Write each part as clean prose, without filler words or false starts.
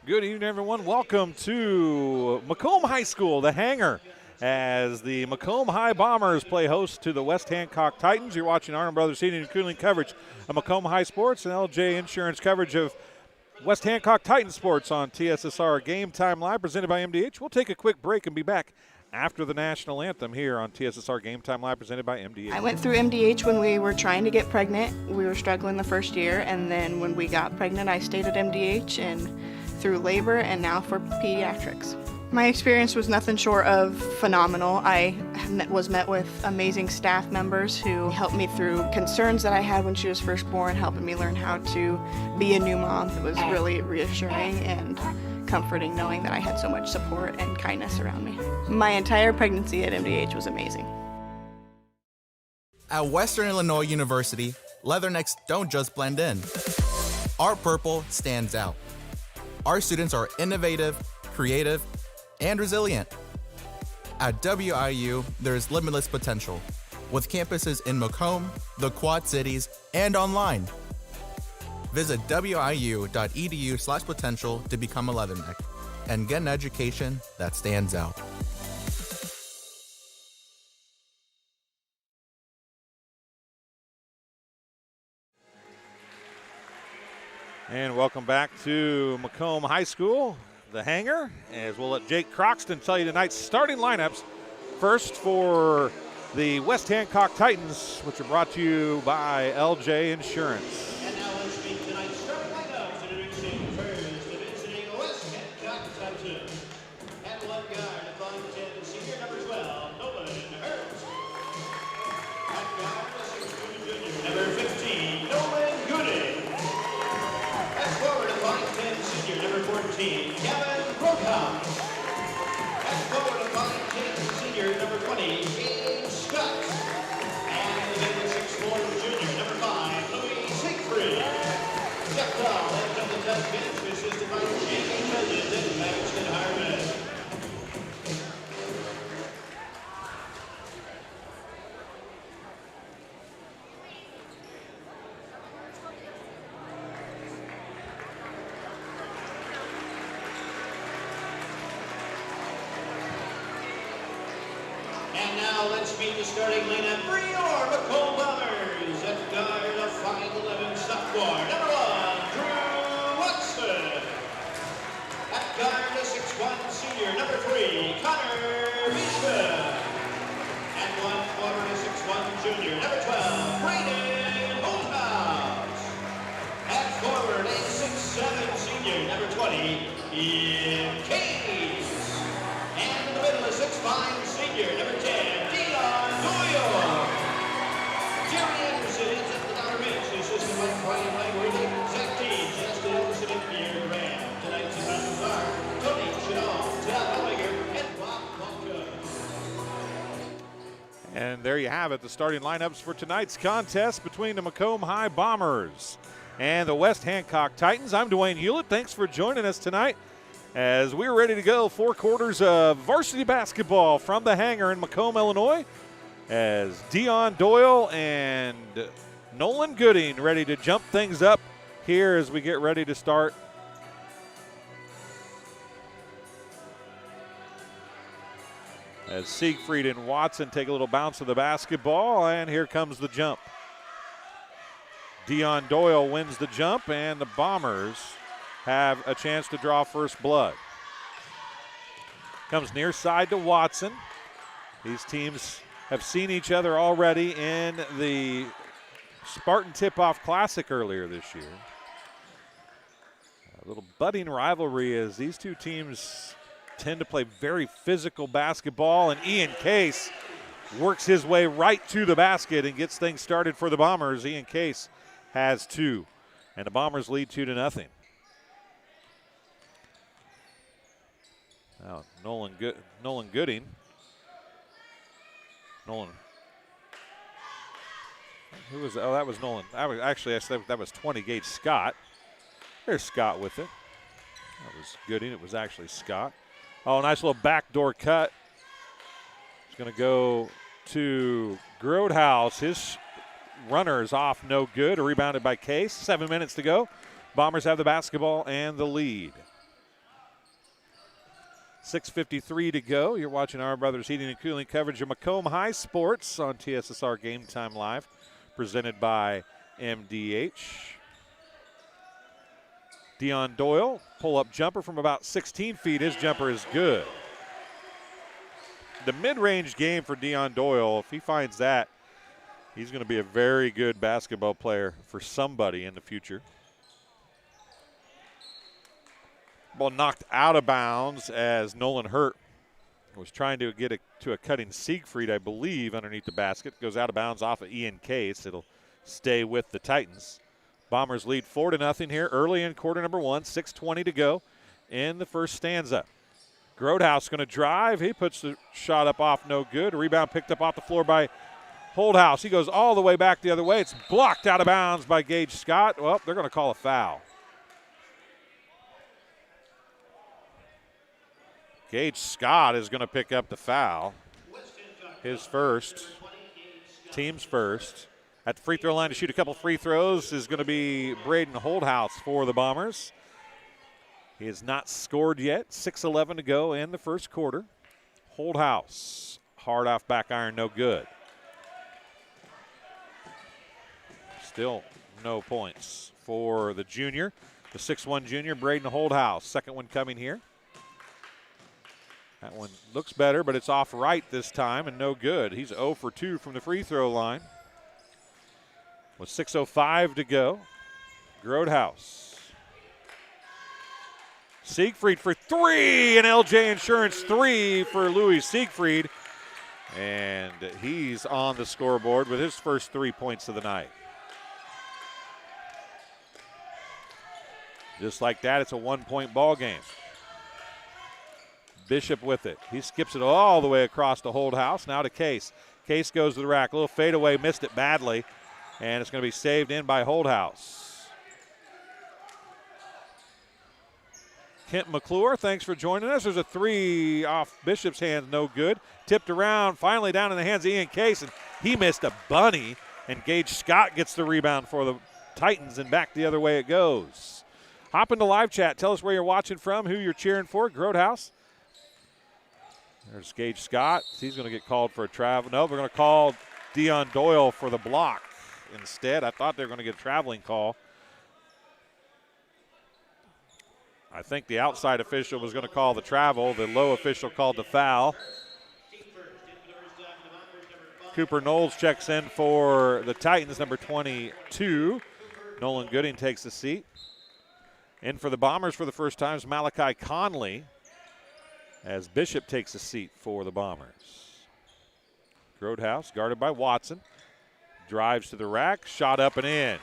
Good evening, everyone. Welcome to Macomb High School, the hangar, as the Macomb High Bombers play host to the West Hancock Titans. You're watching Arnold Brothers Heating and Cooling coverage of Macomb High Sports and LJ Insurance coverage of West Hancock Titan Sports on TSSR Game Time Live, presented by MDH. We'll take a quick break and be back after the national anthem here on TSSR Game Time Live, presented by MDH. I went through MDH when we were trying to get pregnant. We were struggling the first year, and then when we got pregnant, I stayed at MDH and through labor and now for pediatrics. My experience was nothing short of phenomenal. I was met with amazing staff members who helped me through concerns that I had when she was first born, helping me learn how to be a new mom. It was really reassuring and comforting knowing that I had so much support and kindness around me. My entire pregnancy at MDH was amazing. At Western Illinois University, leathernecks don't just blend in. Our purple stands out. Our students are innovative, creative, and resilient. At WIU, there's limitless potential, with campuses in Macomb, the Quad Cities, and online. Visit wiu.edu/potential to become a leatherneck and get an education that stands out. And welcome back to Macomb High School, the hangar, as we'll let Jake Croxton tell you tonight's starting lineups. First for the West Hancock Titans, which are brought to you by LJ Insurance. And now let's meet tonight's starting lineups. Introducing first, the visiting West Hancock Titans. At left guard, the 5'10", senior number 12, Nolan Hurts. At guard, the 6'2" junior, number 15, Nolan Gooding. At forward, the 5'10", senior, number 14, Kevin Brokaw. At forward, the 5'10", senior, number 20, James Scott. And the middle 6'4", junior, number 5, Louis Siegfried. Step down, left on the test bench, assisted by Jamie Millions and Langston Harmon. And now let's meet the starting lineup for your Macomb Bombers. At guard, a 5'11" sophomore, number 1, Drew Watson. At guard, a 6'1" senior, number 3, Connor Beachman. At 1 forward, a 6'1" junior, number 12, Brayden Holthouse. At forward, a 6'7" senior, number 20, Ian Case. And in the middle, a 6'5" senior, number 10, Dion Doyle. Jerry Anderson is at the dollar bench, assisted by Brian Langworthy, Zach Teague, Justin Anderson, and Pierre Graham. Tonight's announcers are Tony Chanel, Ted Hellinger, and Bob Malka. And there you have it, the starting lineups for tonight's contest between the Macomb High Bombers and the West Hancock Titans. I'm Dwayne Hulett. Thanks for joining us tonight as we're ready to go. 4 quarters of varsity basketball from the hangar in Macomb, Illinois, as Dion Doyle and Nolan Gooding ready to jump things up here as we get ready to start. As Siegfried and Watson take a little bounce of the basketball, and here comes the jump. Dion Doyle wins the jump, and the Bombers have a chance to draw first blood. Comes near side to Watson. These teams have seen each other already in the Spartan Tip-Off Classic earlier this year. A little budding rivalry as these two teams tend to play very physical basketball, and Ian Case works his way right to the basket and gets things started for the Bombers. Ian Case has 2, and the Bombers lead 2-0. Now Nolan Gooding. Nolan. Who was that? Oh, that was Nolan. That was 20 Gage Scott. There's Scott with it. That was Gooding. It was actually Scott. Oh, nice little backdoor cut. It's going to go to Grodhouse. His runner is off, no good. Rebounded by Case. 7 minutes to go. Bombers have the basketball and the lead. 6:53 to go. You're watching Our Brothers Heating and Cooling coverage of Macomb High Sports on TSSR Game Time Live, presented by MDH. Dion Doyle, pull-up jumper from about 16 feet. His jumper is good. The mid-range game for Dion Doyle, if he finds that, he's going to be a very good basketball player for somebody in the future. Ball knocked out of bounds as Nolan Hurt was trying to get to a cutting Siegfried, I believe, underneath the basket. Goes out of bounds off of Ian Case. It'll stay with the Titans. Bombers lead 4-0 here early in quarter number 1. 6:20 to go in the first stanza. Grodhouse going to drive. He puts the shot up off, no good. A rebound picked up off the floor by Holdhouse. He goes all the way back the other way. It's blocked out of bounds by Gage Scott. Well, they're going to call a foul. Gage Scott is going to pick up the foul. His first, team's first. At the free throw line to shoot a couple free throws is going to be Braden Holdhouse for the Bombers. He has not scored yet. 6:11 to go in the first quarter. Holdhouse, hard off back iron, no good. Still no points for the junior. The 6'1 junior, Braden Holdhouse. Second one coming here. That one looks better, but it's off right this time and no good. He's 0 for 2 from the free throw line. With 6:05 to go, Grodhouse. Siegfried for 3, and LJ Insurance 3 for Louis Siegfried. And he's on the scoreboard with his first 3 points of the night. Just like that, it's a 1-point ball game. Bishop with it. He skips it all the way across to Holdhouse. Now to Case. Case goes to the rack. A little fadeaway, missed it badly. And it's going to be saved in by Holdhouse. Kent McClure, thanks for joining us. There's a 3 off Bishop's hands, no good. Tipped around, finally down in the hands of Ian Case, and he missed a bunny. And Gage Scott gets the rebound for the Titans, and back the other way it goes. Hop into live chat. Tell us where you're watching from, who you're cheering for. Grodhouse. There's Gage Scott. He's going to get called for a travel. No, we're going to call Dion Doyle for the block instead. I thought they were going to get a traveling call. I think the outside official was going to call the travel. The low official called the foul. Cooper Knowles checks in for the Titans, number 22. Nolan Gooding takes the seat. In for the Bombers for the first time is Malachi Conley, as Bishop takes a seat for the Bombers. Grodhouse guarded by Watson. Drives to the rack, shot up and in.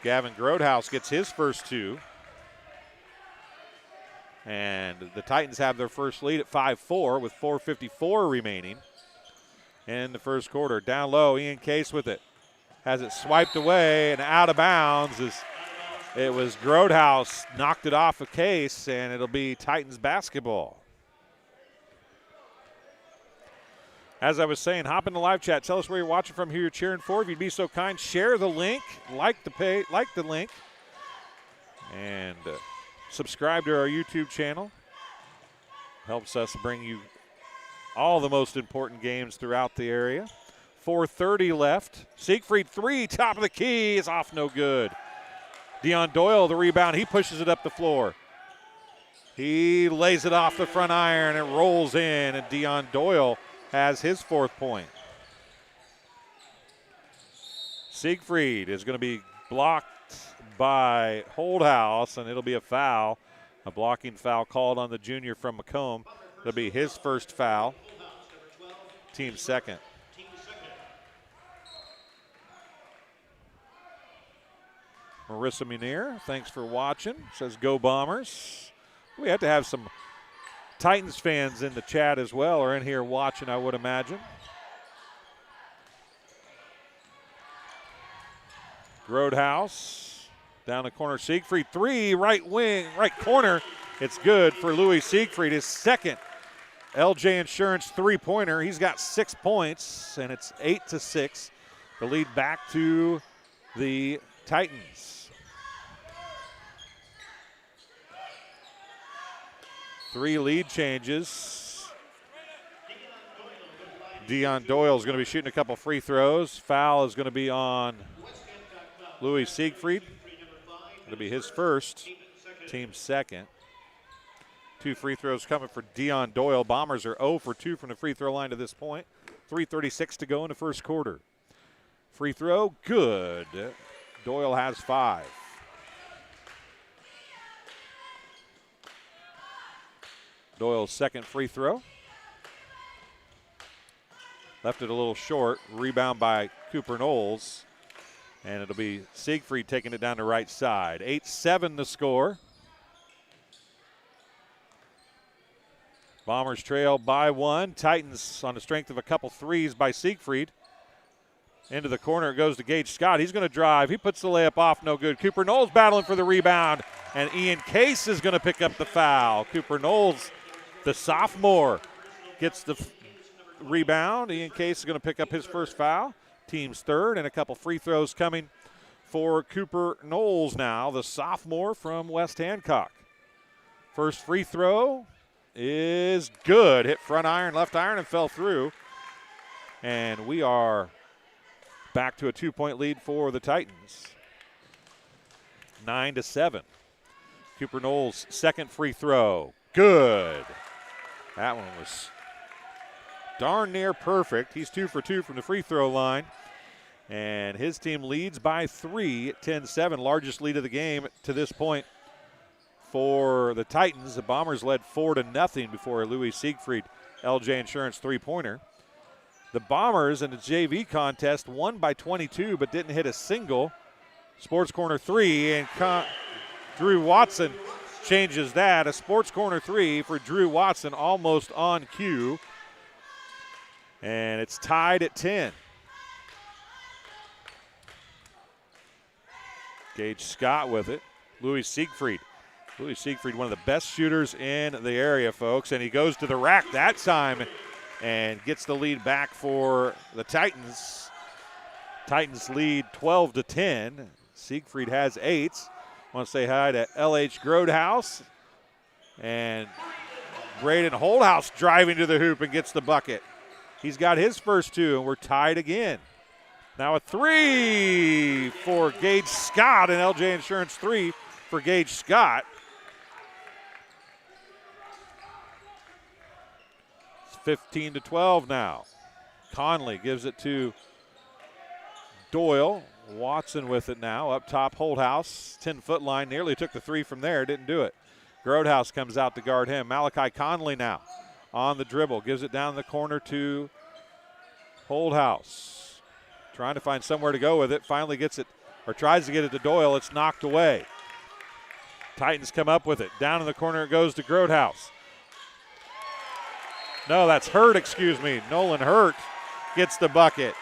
Gavin Grodhouse gets his first 2. And the Titans have their first lead at 5-4 with 4:54 remaining in the first quarter. Down low, Ian Case with it. Has it swiped away and out of bounds. It was Grodhouse knocked it off of Case, and it'll be Titans basketball. As I was saying, hop in the live chat. Tell us where you're watching from, who you're cheering for. If you'd be so kind, share the link, like the link, and subscribe to our YouTube channel. Helps us bring you all the most important games throughout the area. 4:30 left. Siegfried 3, top of the key, is off, no good. Dion Doyle, the rebound, he pushes it up the floor. He lays it off the front iron, it rolls in, and Dion Doyle has his 4th point. Siegfried is going to be blocked by Holdhouse, and it'll be a foul. A blocking foul called on the junior from Macomb. It'll be his first foul. Team's second. Marissa Munir, thanks for watching. Says go Bombers. We have to have some Titans fans in the chat as well, or in here watching, I would imagine. Grodhouse down the corner. Siegfried 3, right wing, right corner. It's good for Louis Siegfried, his second LJ Insurance 3-pointer. He's got 6 points, and it's 8-6. The lead back to the Titans. 3 lead changes. Dion Doyle is going to be shooting a couple free throws. Foul is going to be on Louis Siegfried. It'll be his first, team second. 2 free throws coming for Dion Doyle. Bombers are 0 for 2 from the free throw line to this point. 3:36 to go in the first quarter. Free throw, good. Doyle has 5. Doyle's second free throw. Left it a little short. Rebound by Cooper Knowles. And it'll be Siegfried taking it down the right side. 8-7 the score. Bombers trail by 1. Titans on the strength of a couple threes by Siegfried. Into the corner it goes to Gage Scott. He's going to drive. He puts the layup off, no good. Cooper Knowles battling for the rebound. And Ian Case is going to pick up the foul. Cooper Knowles, the sophomore, gets the rebound. Ian Case is going to pick up his first foul. Team's third, and a couple free throws coming for Cooper Knowles now, the sophomore from West Hancock. First free throw is good. Hit front iron, left iron, and fell through. And we are back to a 2-point lead for the Titans. 9-7. Cooper Knowles' second free throw. Good. That one was darn near perfect. He's 2 for 2 from the free throw line. And his team leads by 3, 10-7, largest lead of the game to this point for the Titans. The Bombers led 4-0 before Louis Siegfried LJ Insurance three-pointer. The Bombers in the JV contest won by 22 but didn't hit a single. Sports Corner 3, and Drew Watson changes that. A Sports Corner 3 for Drew Watson, almost on cue. And it's tied at 10. Gage Scott with it. Louis Siegfried. Louis Siegfried, one of the best shooters in the area, folks. And he goes to the rack that time and gets the lead back for the Titans. Titans lead 12-10. Siegfried has 8. I want to say hi to LH Grodhouse. And Braden Holdhouse driving to the hoop and gets the bucket. He's got his first 2, and we're tied again. Now a 3 for Gage Scott, and LJ Insurance 3 for Gage Scott. It's 15-12 now. Conley gives it to Doyle. Watson with it now. Up top, Holdhouse, 10-foot line. Nearly took the 3 from there. Didn't do it. Grodhouse comes out to guard him. Malachi Conley now on the dribble. Gives it down the corner to Holdhouse. Trying to find somewhere to go with it. Finally gets it, or tries to get it to Doyle. It's knocked away. Titans come up with it. Down in the corner it goes to Grodhouse. No, that's Hurt, excuse me. Nolan Hurt gets the bucket.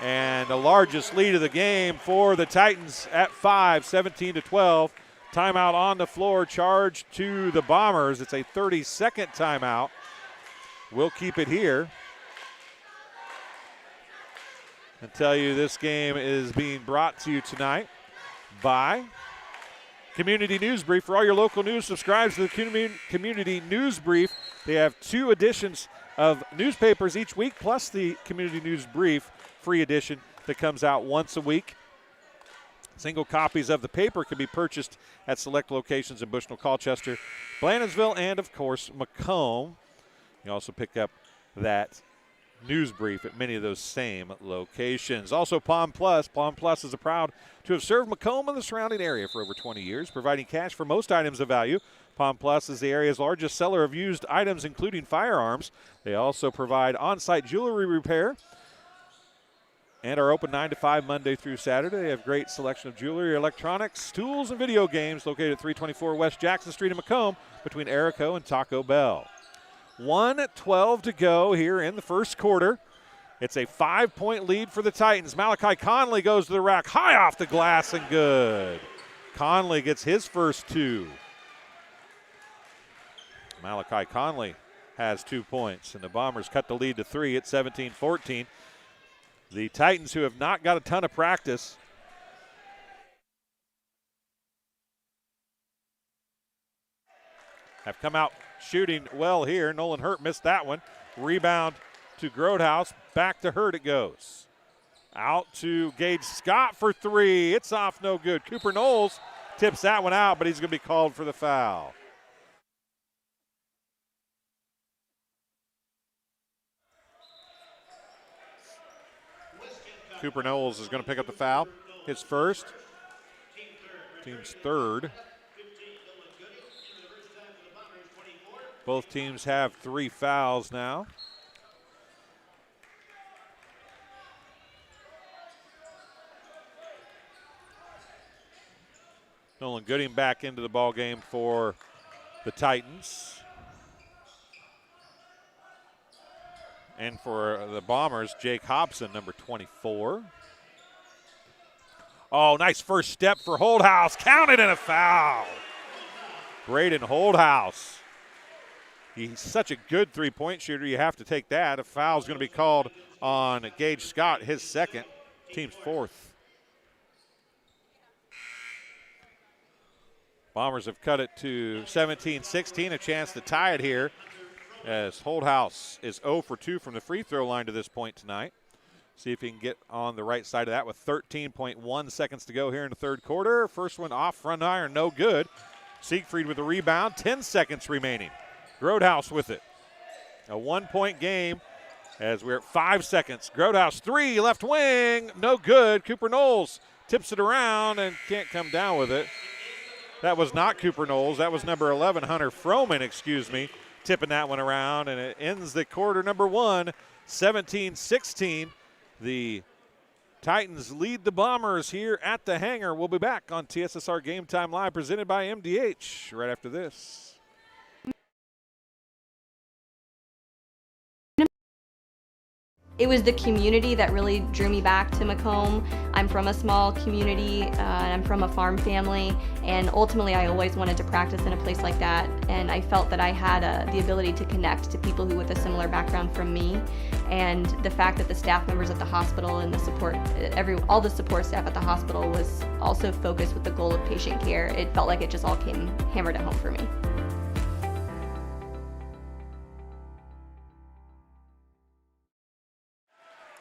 And the largest lead of the game for the Titans at 5, 17-12. Timeout on the floor, charge to the Bombers. It's a 30-second timeout. We'll keep it here. And tell you this game is being brought to you tonight by Community News Brief. For all your local news, subscribe to the Community News Brief. They have 2 editions of newspapers each week, plus the Community News Brief free edition that comes out once a week. Single copies of the paper can be purchased at select locations in Bushnell, Colchester, Blandonsville, and, of course, Macomb. You also pick up that news brief at many of those same locations. Also, Palm Plus. Palm Plus is proud to have served Macomb and the surrounding area for over 20 years, providing cash for most items of value. Palm Plus is the area's largest seller of used items, including firearms. They also provide on-site jewelry repair and are open 9 to 5 Monday through Saturday. They have great selection of jewelry, electronics, tools, and video games located at 324 West Jackson Street in Macomb between Erico and Taco Bell. 1:12 to go here in the first quarter. It's a 5-point lead for the Titans. Malachi Conley goes to the rack, high off the glass and good. Conley gets his first 2. Malachi Conley has 2 points, and the Bombers cut the lead to 3 at 17-14. The Titans, who have not got a ton of practice, have come out shooting well here. Nolan Hurt missed that one. Rebound to Grodehouse. Back to Hurt it goes. Out to Gage Scott for three. It's off, no good. Cooper Knowles tips that one out, but he's going to be called for the foul. Cooper Knowles is going to pick up the foul. His first. Team's third. Both teams have 3 fouls now. Nolan Gooding back into the ball game for the Titans. And for the Bombers, Jake Hobson, number 24. Oh, nice first step for Holdhouse. Counted and a foul. Braden Holdhouse. He's such a good three-point shooter, you have to take that. A foul is going to be called on Gage Scott, his second, team's fourth. Bombers have cut it to 17-16, a chance to tie it here, as Holdhouse is 0 for 2 from the free throw line to this point tonight. See if he can get on the right side of that with 13.1 seconds to go here in the third quarter. First one off front iron, no good. Siegfried with the rebound, 10 seconds remaining. Grodehouse with it. A 1-point game as we're at 5 seconds. Grodehouse three, left wing, no good. Cooper Knowles tips it around and can't come down with it. That was not Cooper Knowles. That was number 11, Hunter Froman, tipping that one around, and it ends the quarter number one, 17-16. The Titans lead the Bombers here at the hangar. We'll be back on TSSR Game Time Live, presented by MDH, right after this. It was the community that really drew me back to Macomb. I'm from a small community, and I'm from a farm family, and ultimately I always wanted to practice in a place like that, and I felt that I had the ability to connect to people who with a similar background from me, and the fact that the staff members at the hospital and the support, all the support staff at the hospital was also focused with the goal of patient care. It felt like it just all came hammered at home for me.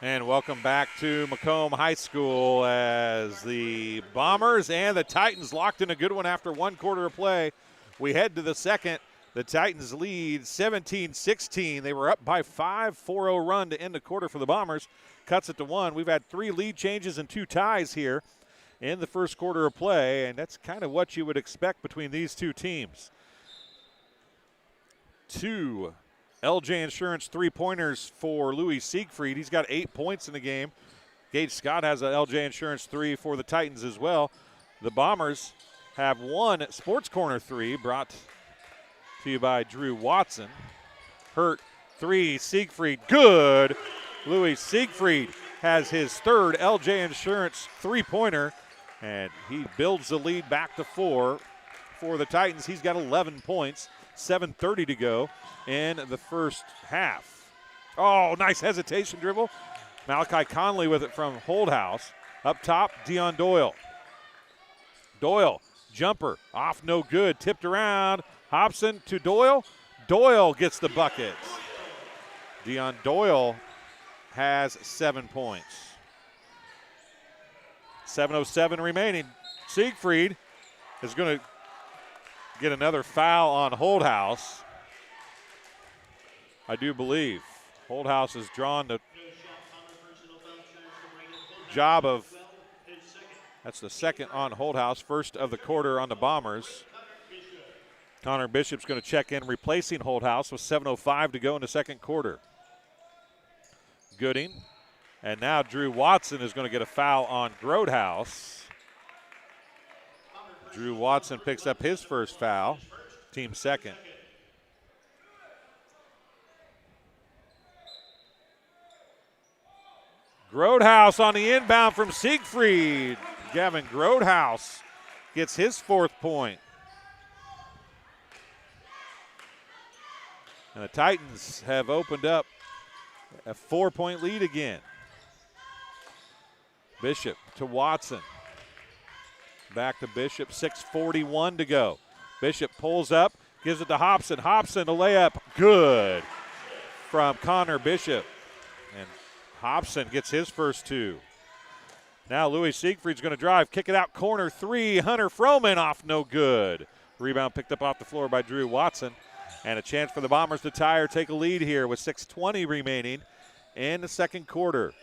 And welcome back to Macomb High School as the Bombers and the Titans locked in a good one after 1 quarter of play. We head to the second. The Titans lead 17-16. They were up by 5, 4-0 run to end the quarter for the Bombers. Cuts it to 1. We've had 3 lead changes and 2 ties here in the first quarter of play, and that's kind of what you would expect between these two teams. 2 LJ Insurance three-pointers for Louis Siegfried. He's got 8 points in the game. Gage Scott has an LJ Insurance 3 for the Titans as well. The Bombers have 1 Sports Corner 3 brought to you by Drew Watson. Hurt 3, Siegfried, good. Louis Siegfried has his 3rd LJ Insurance three-pointer, and he builds the lead back to 4 for the Titans. He's got 11 points, 7:30 to go in the first half. Oh, nice hesitation dribble. Malachi Conley with it from Holdhouse. Up top, Dion Doyle. Doyle, jumper, off no good, tipped around. Hobson to Doyle. Doyle gets the bucket. Dion Doyle has 7 points. 7:07 remaining. Siegfried is going to get another foul on Holdhouse. I do believe Holdhouse has drawn the job of, that's the second on Holdhouse, first of the quarter on the Bombers. Connor Bishop's going to check in, replacing Holdhouse with 7:05 to go in the second quarter. Gooding, and now Drew Watson is going to get a foul on Grodehouse. Drew Watson picks up his first foul, team second. Grodehouse on the inbound from Siegfried. Gavin Grodehouse gets his 4th point. And the Titans have opened up a 4-point lead again. Bishop to Watson. Back to Bishop, 6:41 to go. Bishop pulls up, Gives it to Hobson. Hobson, the layup, good from Connor Bishop. And Hobson gets his first 2. Now Louis Siegfried's going to drive, kick it out, corner 3. Hunter Froman off, no good. Rebound picked up off the floor by Drew Watson. And a chance for the Bombers to tie or take a lead here with 6:20 remaining in the second quarter.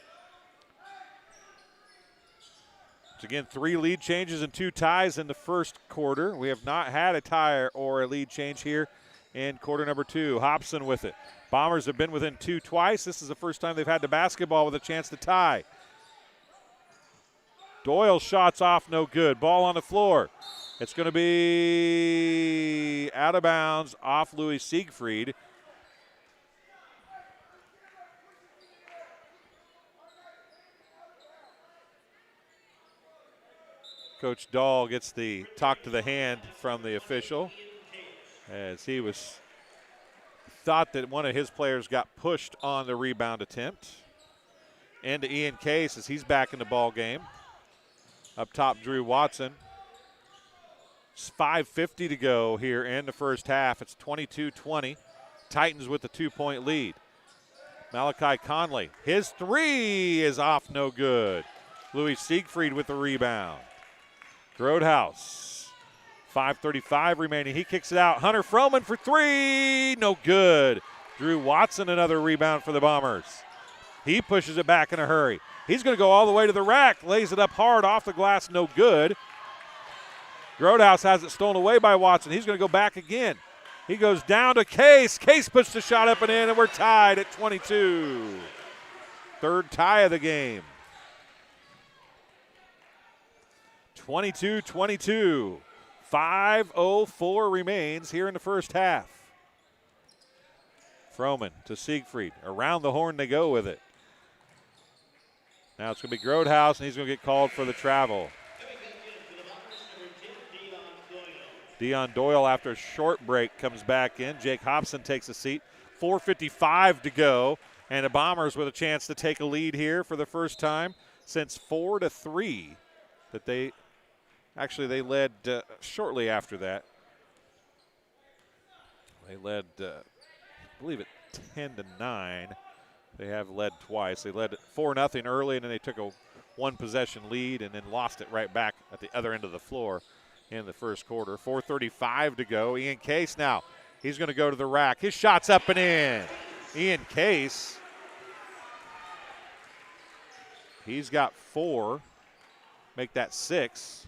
It's again 3 lead changes and 2 ties in the first quarter. We have not had a tie or a lead change here in quarter number 2. Hobson with it. Bombers have been within 2 twice. This is the first time they've had the basketball with a chance to tie. Doyle shots off, no good. Ball on the floor. It's going to be out of bounds off Louis Siegfried. Coach Dahl gets the talk to the hand from the official as he thought that one of his players got pushed on the rebound attempt. Into Ian Case as he's back in the ball game. Up top, Drew Watson. It's 5:50 to go here in the first half. It's 22-20. Titans with the 2-point lead. Malachi Conley, his 3 is off, no good. Louis Siegfried with the rebound. Grodhouse, 5:35 remaining. He kicks it out. Hunter Froman for 3, no good. Drew Watson, another rebound for the Bombers. He pushes it back in a hurry. He's going to go all the way to the rack, lays it up hard off the glass, no good. Grodhouse has it stolen away by Watson. He's going to go back again. He goes down to Case. Case puts the shot up and in, and we're tied at 22. Third tie of the game. 22-22. 5:04 remains here in the first half. Froman to Siegfried. Around the horn they go with it. Now it's going to be Grodhouse, and he's going to get called for the travel. Dion Doyle, after a short break, comes back in. Jake Hobson takes a seat. 4:55 to go, and the Bombers with a chance to take a lead here for the first time since 4-3 that they led shortly after that. They led, I believe, at 10-9. They have led twice. They led 4-0 early, and then they took a one-possession lead and then lost it right back at the other end of the floor in the first quarter. 4:35 to go. Ian Case now. He's going to go to the rack. His shot's up and in. Ian Case. He's got 4. Make that 6.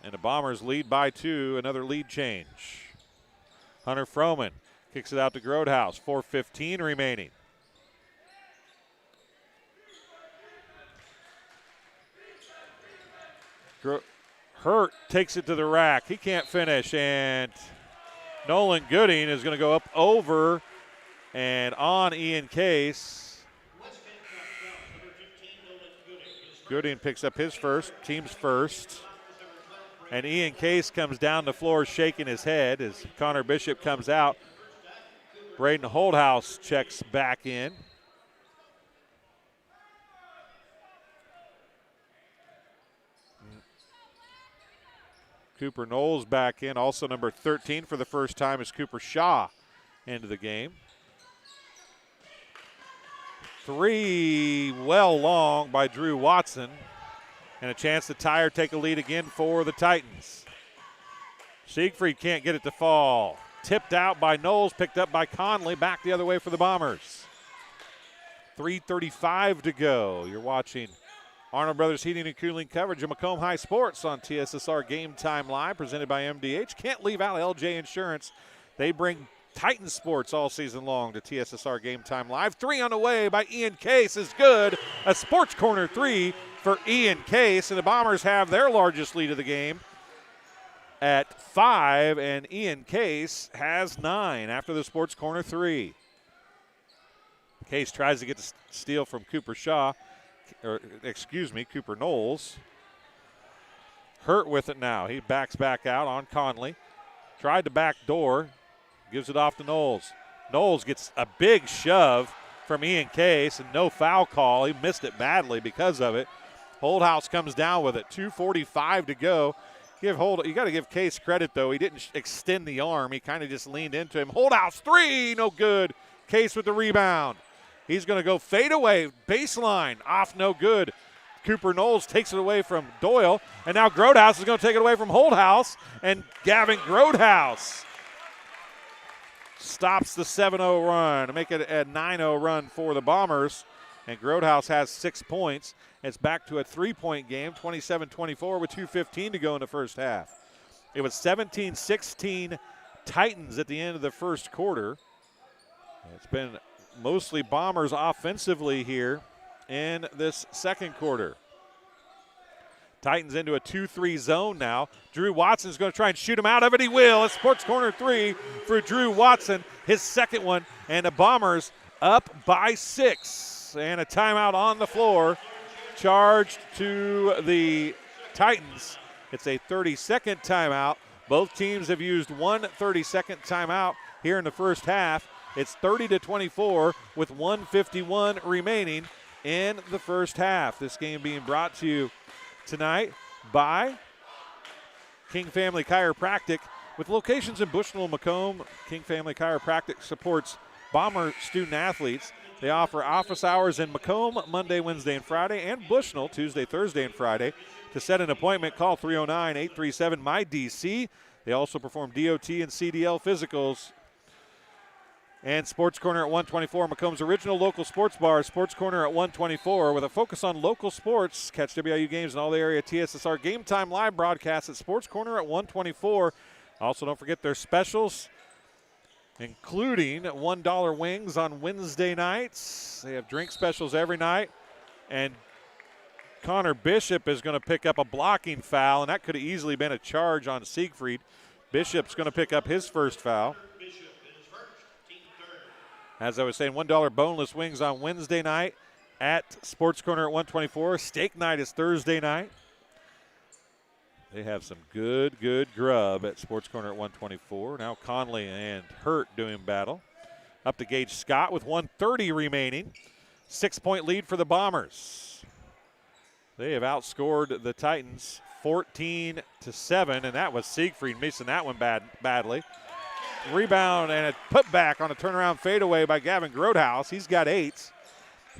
And the Bombers lead by 2. Another lead change. Hunter Froman kicks it out to Grodhouse. 4:15 remaining. Hurt takes it to the rack. He can't finish, and Nolan Gooding is going to go up over and on Ian Case. Gooding picks up his first, team's first. And Ian Case comes down the floor shaking his head as Connor Bishop comes out. Braden Holdhouse checks back in. Cooper Knowles back in. Also number 13 for the first time is Cooper Shaw into the game. 3 well long by Drew Watson. And a chance to tie or take a lead again for the Titans. Siegfried can't get it to fall. Tipped out by Knowles, picked up by Conley. Back the other way for the Bombers. 3:35 to go. You're watching Arnold Brothers Heating and Cooling coverage of Macomb High Sports on TSSR Game Time Live, presented by MDH. Can't leave out LJ Insurance. They bring Titan sports all season long to TSSR Game Time Live. 3 on the way by Ian Case is good. A sports corner 3 for Ian Case, and the Bombers have their largest lead of the game at 5, and Ian Case has 9 after the sports corner 3. Case tries to get the steal from Cooper Knowles. Hurt with it now. He backs back out on Conley. Tried to back door. Gives it off to Knowles. Knowles gets a big shove from Ian Case and no foul call. He missed it badly because of it. Holdhouse comes down with it. 2:45 to go You got to give Case credit, though. He didn't extend the arm. He kind of just leaned into him. Holdhouse 3, no good. Case with the rebound. He's going to go fade away, baseline, off, no good. Cooper Knowles takes it away from Doyle, and now Grodehouse is going to take it away from Holthouse, and Gavin Grodehouse stops the 7-0 run to make it a 9-0 run for the Bombers, and Grodehouse has 6 points. It's back to a 3-point game, 27-24 with 2:15 to go in the first half. It was 17-16 Titans at the end of the first quarter. It's been mostly Bombers offensively here in this second quarter. Titans into a 2-3 zone now. Drew Watson is going to try and shoot him out of it. He will. It's sports corner 3 for Drew Watson, his second one, and the Bombers up by 6. And a timeout on the floor charged to the Titans. It's a 30-second timeout. Both teams have used one 30-second timeout here in the first half. It's 30-24 with 1:51 remaining in the first half. This game being brought to you tonight by King Family Chiropractic. With locations in Bushnell and Macomb, King Family Chiropractic supports Bomber student athletes. They offer office hours in Macomb Monday, Wednesday, and Friday, and Bushnell Tuesday, Thursday, and Friday. To set an appointment, call 309-837-MY-DC. They also perform DOT and CDL physicals. And Sports Corner at 124, Macomb's original local sports bar. Sports Corner at 124 with a focus on local sports. Catch WIU games and all the area TSSR Game Time live broadcast at Sports Corner at 124. Also, don't forget their specials, including $1 wings on Wednesday nights. They have drink specials every night. And Connor Bishop is going to pick up a blocking foul, and that could have easily been a charge on Siegfried. Bishop's going to pick up his first foul. As I was saying, $1 boneless wings on Wednesday night at Sports Corner at 124. Steak night is Thursday night. They have some good grub at Sports Corner at 124. Now Conley and Hurt doing battle. Up to Gage Scott with 1:30 remaining. 6-point lead for the Bombers. They have outscored the Titans 14-7, and that was Siegfried missing that one badly. Rebound and a putback on a turnaround fadeaway by Gavin Grodehouse. He's got 8.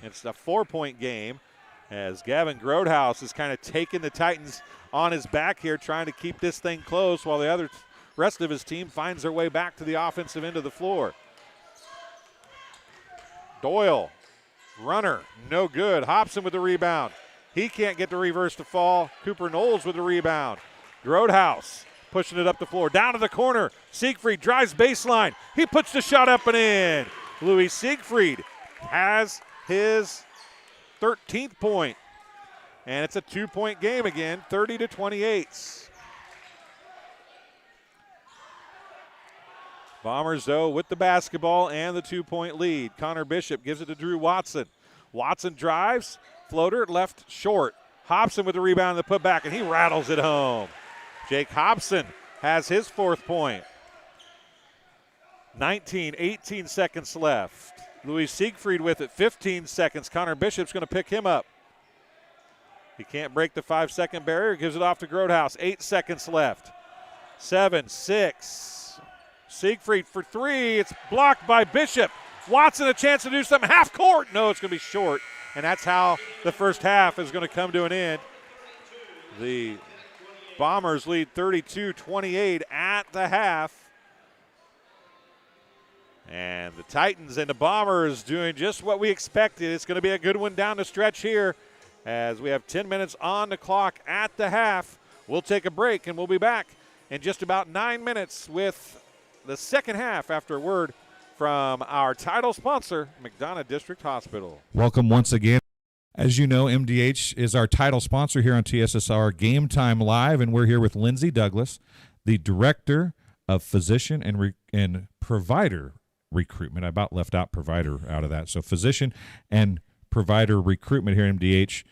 It's a 4-point game as Gavin Grodehouse is kind of taking the Titans on his back here, trying to keep this thing close while the rest of his team finds their way back to the offensive end of the floor. Doyle, runner, no good. Hobson with the rebound. He can't get the reverse to fall. Cooper Knowles with the rebound. Grodehouse pushing it up the floor, down to the corner. Siegfried drives baseline. He puts the shot up and in. Louis Siegfried has his 13th point. And it's a 2-point game again, 30-28. Bombers, though, with the basketball and the 2-point lead. Connor Bishop gives it to Drew Watson. Watson drives, floater, left short. Hobson with the rebound and the putback, and he rattles it home. Jake Hobson has his 4th point. 18 seconds left. Louis Siegfried with it, 15 seconds. Connor Bishop's going to pick him up. He can't break the 5-second barrier, gives it off to Grodehouse. 8 seconds left. 7, 6. Siegfried for 3. It's blocked by Bishop. Watson a chance to do something. Half court. No, it's going to be short. And that's how the first half is going to come to an end. The Bombers lead 32-28 at the half. And the Titans and the Bombers doing just what we expected. It's going to be a good one down the stretch here as we have 10 minutes on the clock at the half. We'll take a break, and we'll be back in just about 9 minutes with the second half after a word from our title sponsor, McDonough District Hospital. Welcome once again. As you know, MDH is our title sponsor here on TSSR Game Time Live, and we're here with Lindsay Douglas, the Director of Physician and Provider Recruitment. I about left out provider out of that. So physician and provider recruitment here at MDH.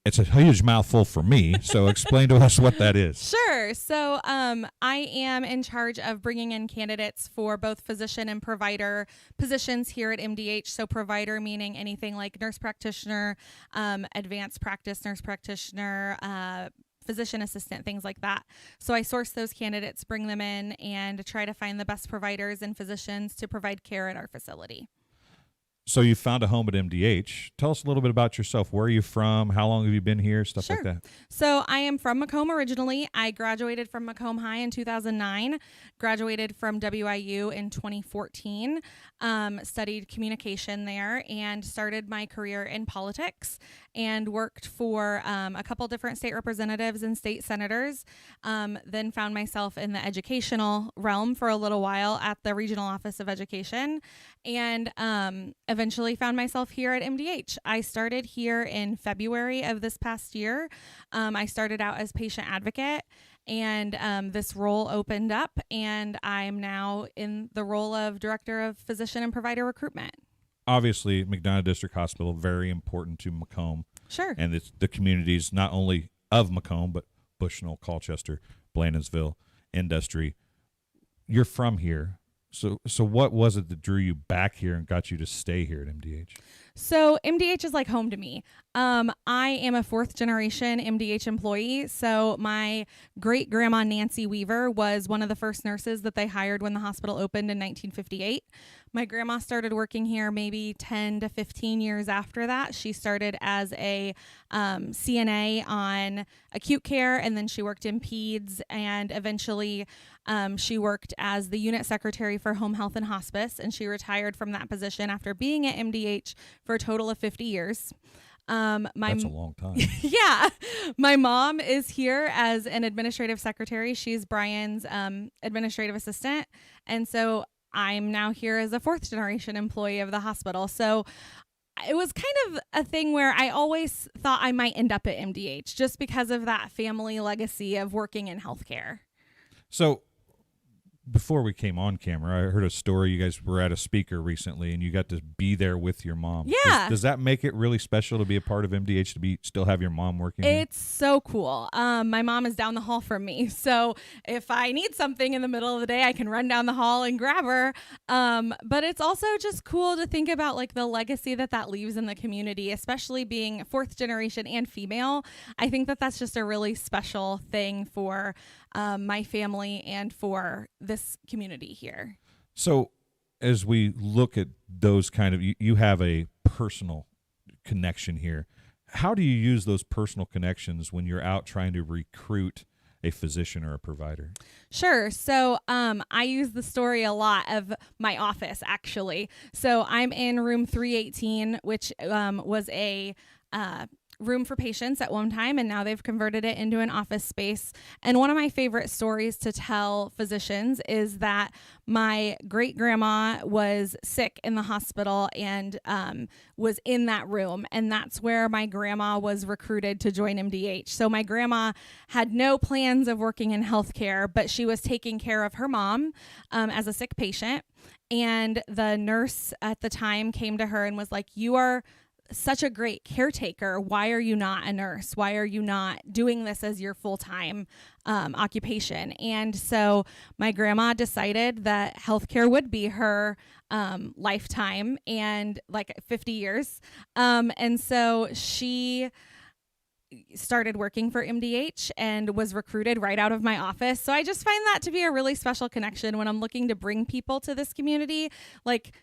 It's a huge mouthful for me, so explain to us what that is. Sure. So I am in charge of bringing in candidates for both physician and provider positions here at MDH. So provider meaning anything like nurse practitioner, advanced practice nurse practitioner, physician assistant, things like that. So I source those candidates, bring them in, and try to find the best providers and physicians to provide care at our facility. So you found a home at MDH. Tell us a little bit about yourself. Where are you from? How long have you been here? Stuff like that. So I am from Macomb originally. I graduated from Macomb High in 2009, graduated from WIU in 2014, studied communication there, and started my career in politics and worked for a couple different state representatives and state senators. Then found myself in the educational realm for a little while at the Regional Office of Education, and eventually found myself here at MDH. I started here in February of this past year. I started out as patient advocate, and this role opened up, and I'm now in the role of Director of Physician and Provider Recruitment. Obviously, McDonough District Hospital, very important to Macomb. Sure. And it's the communities not only of Macomb, but Bushnell, Colchester, Blandonsville, Industry. You're from here. So what was it that drew you back here and got you to stay here at MDH? So MDH is like home to me. I am a fourth generation MDH employee. So my great grandma Nancy Weaver was one of the first nurses that they hired when the hospital opened in 1958. My grandma started working here maybe 10 to 15 years after that. She started as a CNA on acute care, and then she worked in peds, and eventually she worked as the unit secretary for home health and hospice, and she retired from that position after being at MDH for a total of 50 years. That's a long time. Yeah. My mom is here as an administrative secretary. She's Brian's administrative assistant. And so I'm now here as a fourth generation employee of the hospital. So it was kind of a thing where I always thought I might end up at MDH just because of that family legacy of working in healthcare. So before we came on camera, I heard a story. You guys were at a speaker recently, and you got to be there with your mom. Yeah. Does that make it really special to be a part of MDH, to still have your mom working here? It's so cool. My mom is down the hall from me. So if I need something in the middle of the day, I can run down the hall and grab her. But it's also just cool to think about like the legacy that leaves in the community, especially being fourth generation and female. I think that's just a really special thing for my family and for this community here. So as we look at those kind of, you have a personal connection here. How do you use those personal connections when you're out trying to recruit a physician or a provider? Sure. So I use the story a lot of my office, actually. So I'm in room 318, which was a room for patients at one time, and now they've converted it into an office space. And one of my favorite stories to tell physicians is that my great grandma was sick in the hospital and was in that room, and that's where my grandma was recruited to join MDH. So my grandma had no plans of working in healthcare, but she was taking care of her mom as a sick patient, and the nurse at the time came to her and was like, "You are such a great caretaker. Why are you not a nurse? Why are you not doing this as your full-time occupation?" And so my grandma decided that healthcare would be her lifetime and like 50 years. And so she started working for MDH and was recruited right out of my office. So I just find that to be a really special connection when I'm looking to bring people to this community. Like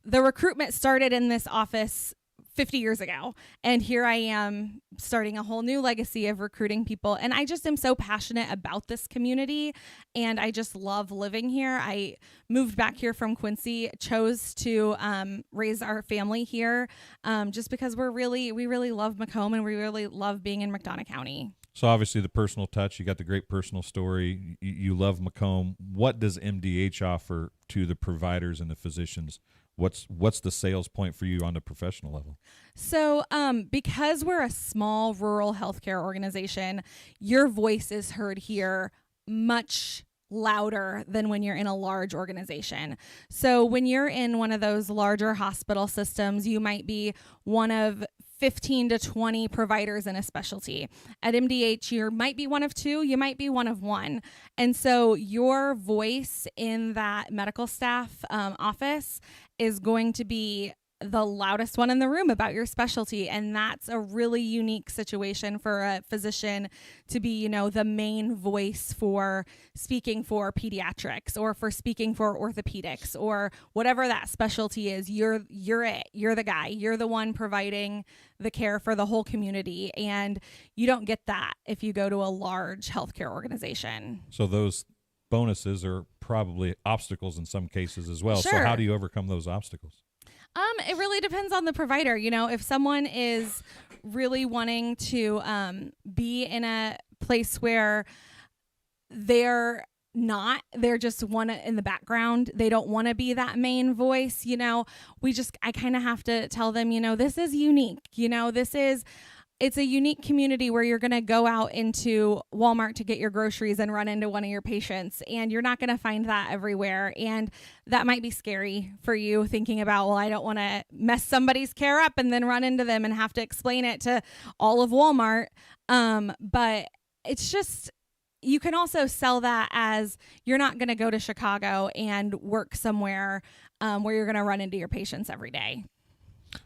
the recruitment started in this office 50 years ago. And here I am starting a whole new legacy of recruiting people. And I just am so passionate about this community. And I just love living here. I moved back here from Quincy, chose to raise our family here just because we really love Macomb and we really love being in McDonough County. So obviously the personal touch, you got the great personal story. You love Macomb. What does MDH offer to the providers and the physicians? What's the sales point for you on the professional level? So because we're a small rural healthcare organization, your voice is heard here much louder than when you're in a large organization. So when you're in one of those larger hospital systems, you might be one of 15 to 20 providers in a specialty. At MDH, you might be one of two, you might be one of one. And so your voice in that medical staff office is going to be the loudest one in the room about your specialty. And that's a really unique situation for a physician to be, you know, the main voice for speaking for pediatrics or for speaking for orthopedics or whatever that specialty is. You're it. You're the guy. You're the one providing the care for the whole community. And you don't get that if you go to a large healthcare organization. So those bonuses are probably obstacles in some cases as well. Sure. So how do you overcome those obstacles? It really depends on the provider. You know, if someone is really wanting to be in a place where they're just want to in the background, they don't want to be that main voice, you know, I kind of have to tell them, you know, this is unique. You know, it's a unique community where you're going to go out into Walmart to get your groceries and run into one of your patients, and you're not going to find that everywhere. And that might be scary for you, thinking about, well, I don't want to mess somebody's care up and then run into them and have to explain it to all of Walmart. But it's just, you can also sell that as you're not going to go to Chicago and work somewhere where you're going to run into your patients every day.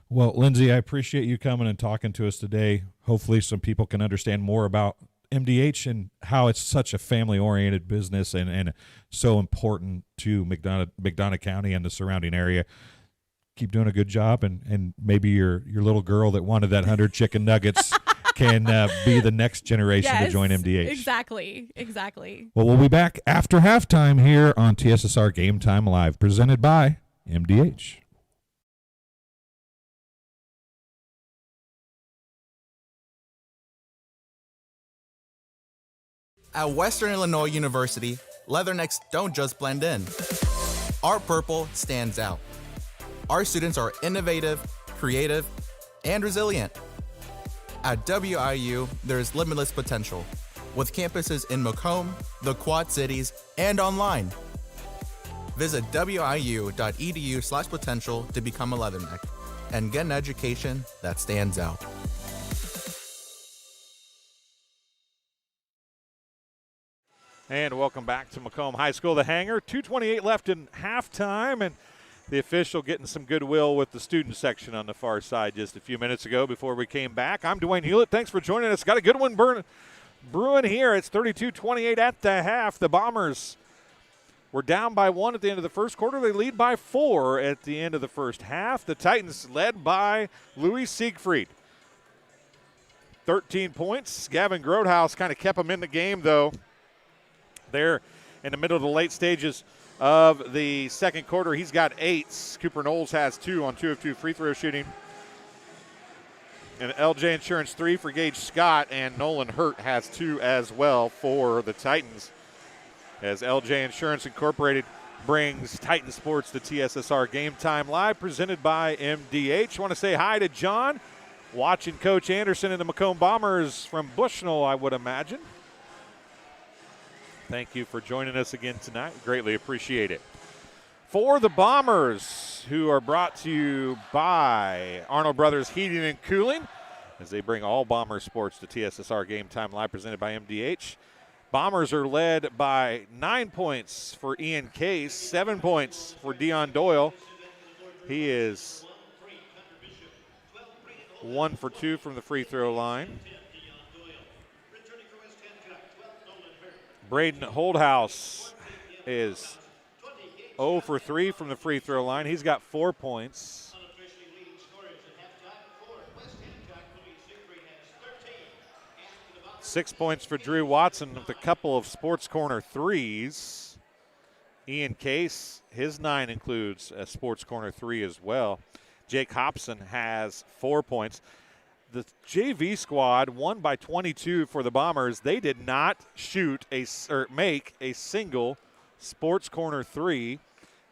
Well, Lindsay, I appreciate you coming and talking to us today. Hopefully some people can understand more about MDH and how it's such a family-oriented business and so important to McDonough County and the surrounding area. Keep doing a good job, and maybe your little girl that wanted that 100 chicken nuggets can be the next generation to join MDH. Exactly. Well, we'll be back after halftime here on TSSR Game Time Live, presented by MDH. At Western Illinois University, leathernecks don't just blend in. Our purple stands out. Our students are innovative, creative, and resilient. At WIU, there's limitless potential, with campuses in Macomb, the Quad Cities, and online. Visit wiu.edu/potential to become a leatherneck and get an education that stands out. And welcome back to Macomb High School, the Hangar. 2:28 left in halftime, and the official getting some goodwill with the student section on the far side just a few minutes ago before we came back. I'm Dwayne Hulett. Thanks for joining us. Got a good one brewing here. It's 32-28 at the half. The Bombers were down by 1 at the end of the first quarter. They lead by 4 at the end of the first half. The Titans led by Louis Siegfried. 13 points. Gavin Grotehouse kind of kept them in the game, though. There in the middle of the late stages of the second quarter, he's got 8. Cooper Knowles has 2 on 2 of 2 free throw shooting. And LJ Insurance 3 for Gage Scott, and Nolan Hurt has 2 as well for the Titans. As LJ Insurance Incorporated brings Titan Sports to TSSR Game Time Live, presented by MDH. Want to say hi to John, watching Coach Anderson and the Macomb Bombers from Bushnell, I would imagine. Thank you for joining us again tonight. Greatly appreciate it. For the Bombers, who are brought to you by Arnold Brothers Heating and Cooling, as they bring all Bomber sports to TSSR Game Time Live, presented by MDH. Bombers are led by 9 points for Ian Case, 7 points for Dion Doyle. He is 1 for 2 from the free throw line. Braden Holdhouse is 0 for 3 from the free throw line. He's got 4 points. Six points for Drew Watson with a couple of Sports Corner threes. Ian Case, his 9 includes a Sports Corner 3 as well. Jake Hobson has 4 points. The JV squad won by 22 for the Bombers. They did not make a single Sports Corner 3,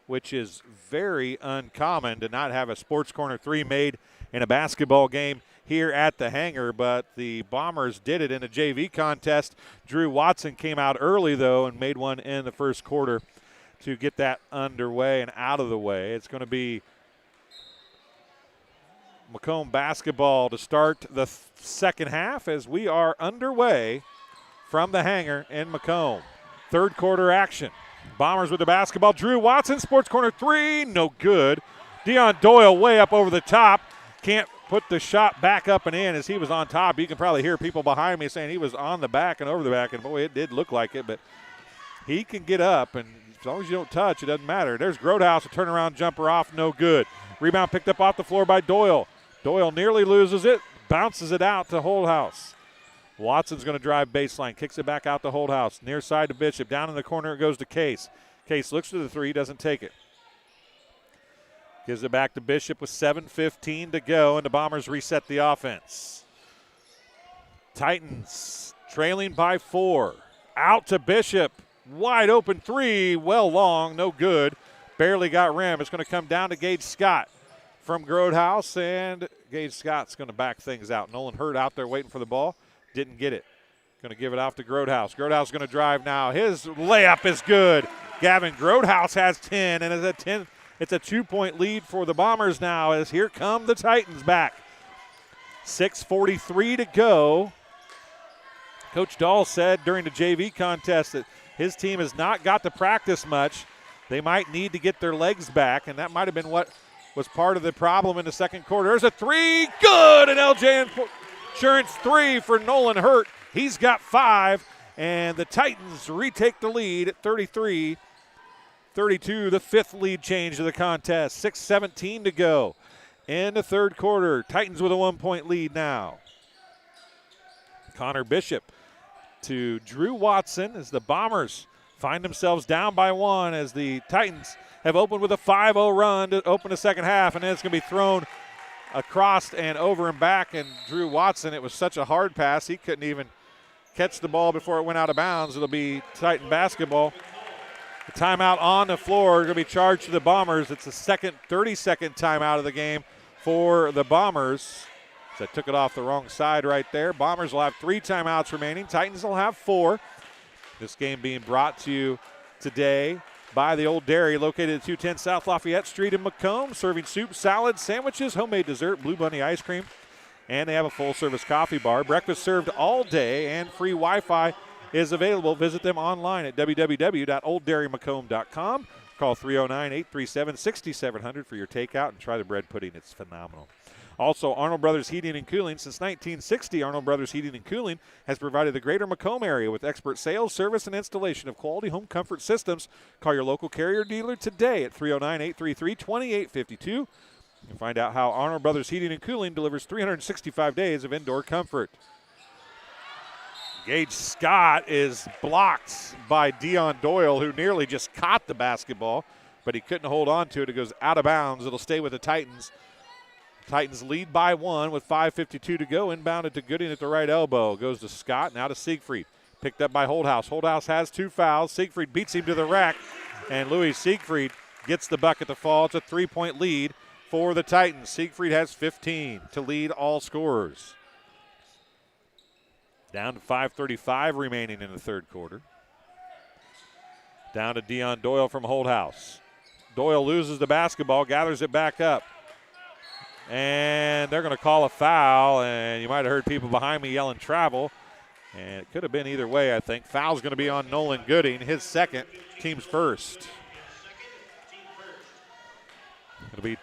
which is very uncommon to not have a Sports Corner 3 made in a basketball game here at the Hangar, but the Bombers did it in a JV contest. Drew Watson came out early, though, and made one in the first quarter to get that underway and out of the way. It's going to be Macomb basketball to start the second half as we are underway from the Hangar in Macomb. Third quarter action. Bombers with the basketball. Drew Watson, Sports Corner 3, no good. Dion Doyle way up over the top. Can't put the shot back up and in as he was on top. You can probably hear people behind me saying he was on the back and over the back, and boy, it did look like it, but he can get up, and as long as you don't touch, it doesn't matter. There's Grodehouse, a turnaround jumper off, no good. Rebound picked up off the floor by Doyle. Doyle nearly loses it, bounces it out to Holdhouse. Watson's going to drive baseline, kicks it back out to Holdhouse. Near side to Bishop, down in the corner it goes to Case. Case looks to the three, doesn't take it. Gives it back to Bishop with 7:15 to go, and the Bombers reset the offense. Titans trailing by 4. Out to Bishop. Wide open three, well long, no good. Barely got rim. It's going to come down to Gage Scott from Grodehouse, and Gage Scott's going to back things out. Nolan Hurt out there waiting for the ball. Didn't get it. Going to give it off to Grodehouse. Grodehouse going to drive now. His layup is good. Gavin Grodehouse has 10, and it's a 2-point lead for the Bombers now as here come the Titans back. 6:43 to go. Coach Dahl said during the JV contest that his team has not got to practice much. They might need to get their legs back, and that might have been what was part of the problem in the second quarter. There's a three, good, and LJ Insurance 3 for Nolan Hurt. He's got 5, and the Titans retake the lead at 33-32, the 5th lead change of the contest. 6:17 to go in the third quarter. Titans with a 1-point lead now. Connor Bishop to Drew Watson as the Bombers find themselves down by 1 as the Titans have opened with a 5-0 run to open the second half, and then it's going to be thrown across and over and back, and Drew Watson, it was such a hard pass, he couldn't even catch the ball before it went out of bounds. It'll be Titan basketball. The timeout on the floor going to be charged to the Bombers. It's the second 30-second timeout of the game for the Bombers. So I took it off the wrong side right there. Bombers will have 3 timeouts remaining. Titans will have 4. This game being brought to you today by the Old Dairy, located at 210 South Lafayette Street in Macomb, serving soup, salads, sandwiches, homemade dessert, Blue Bunny ice cream, and they have a full-service coffee bar. Breakfast served all day, and free Wi-Fi is available. Visit them online at www.olddairymacomb.com. Call 309-837-6700 for your takeout and try the bread pudding. It's phenomenal. Also, Arnold Brothers Heating and Cooling. Since 1960, Arnold Brothers Heating and Cooling has provided the greater Macomb area with expert sales, service, and installation of quality home comfort systems. Call your local Carrier dealer today at 309-833-2852. You can find out how Arnold Brothers Heating and Cooling delivers 365 days of indoor comfort. Gage Scott is blocked by Dion Doyle, who nearly just caught the basketball, but he couldn't hold on to it. It goes out of bounds. It'll stay with the Titans. Titans lead by 1 with 5:52 to go. Inbounded to Gooding at the right elbow. Goes to Scott, now to Siegfried. Picked up by Holdhouse. Holdhouse has 2 fouls. Siegfried beats him to the rack, and Louis Siegfried gets the bucket to fall. It's a 3-point lead for the Titans. Siegfried has 15 to lead all scorers. Down to 5:35 remaining in the third quarter. Down to Dion Doyle from Holdhouse. Doyle loses the basketball, gathers it back up. And they're going to call a foul, and you might have heard people behind me yelling travel. And it could have been either way, I think. Foul's going to be on Nolan Gooding, his second, team's first. It'll be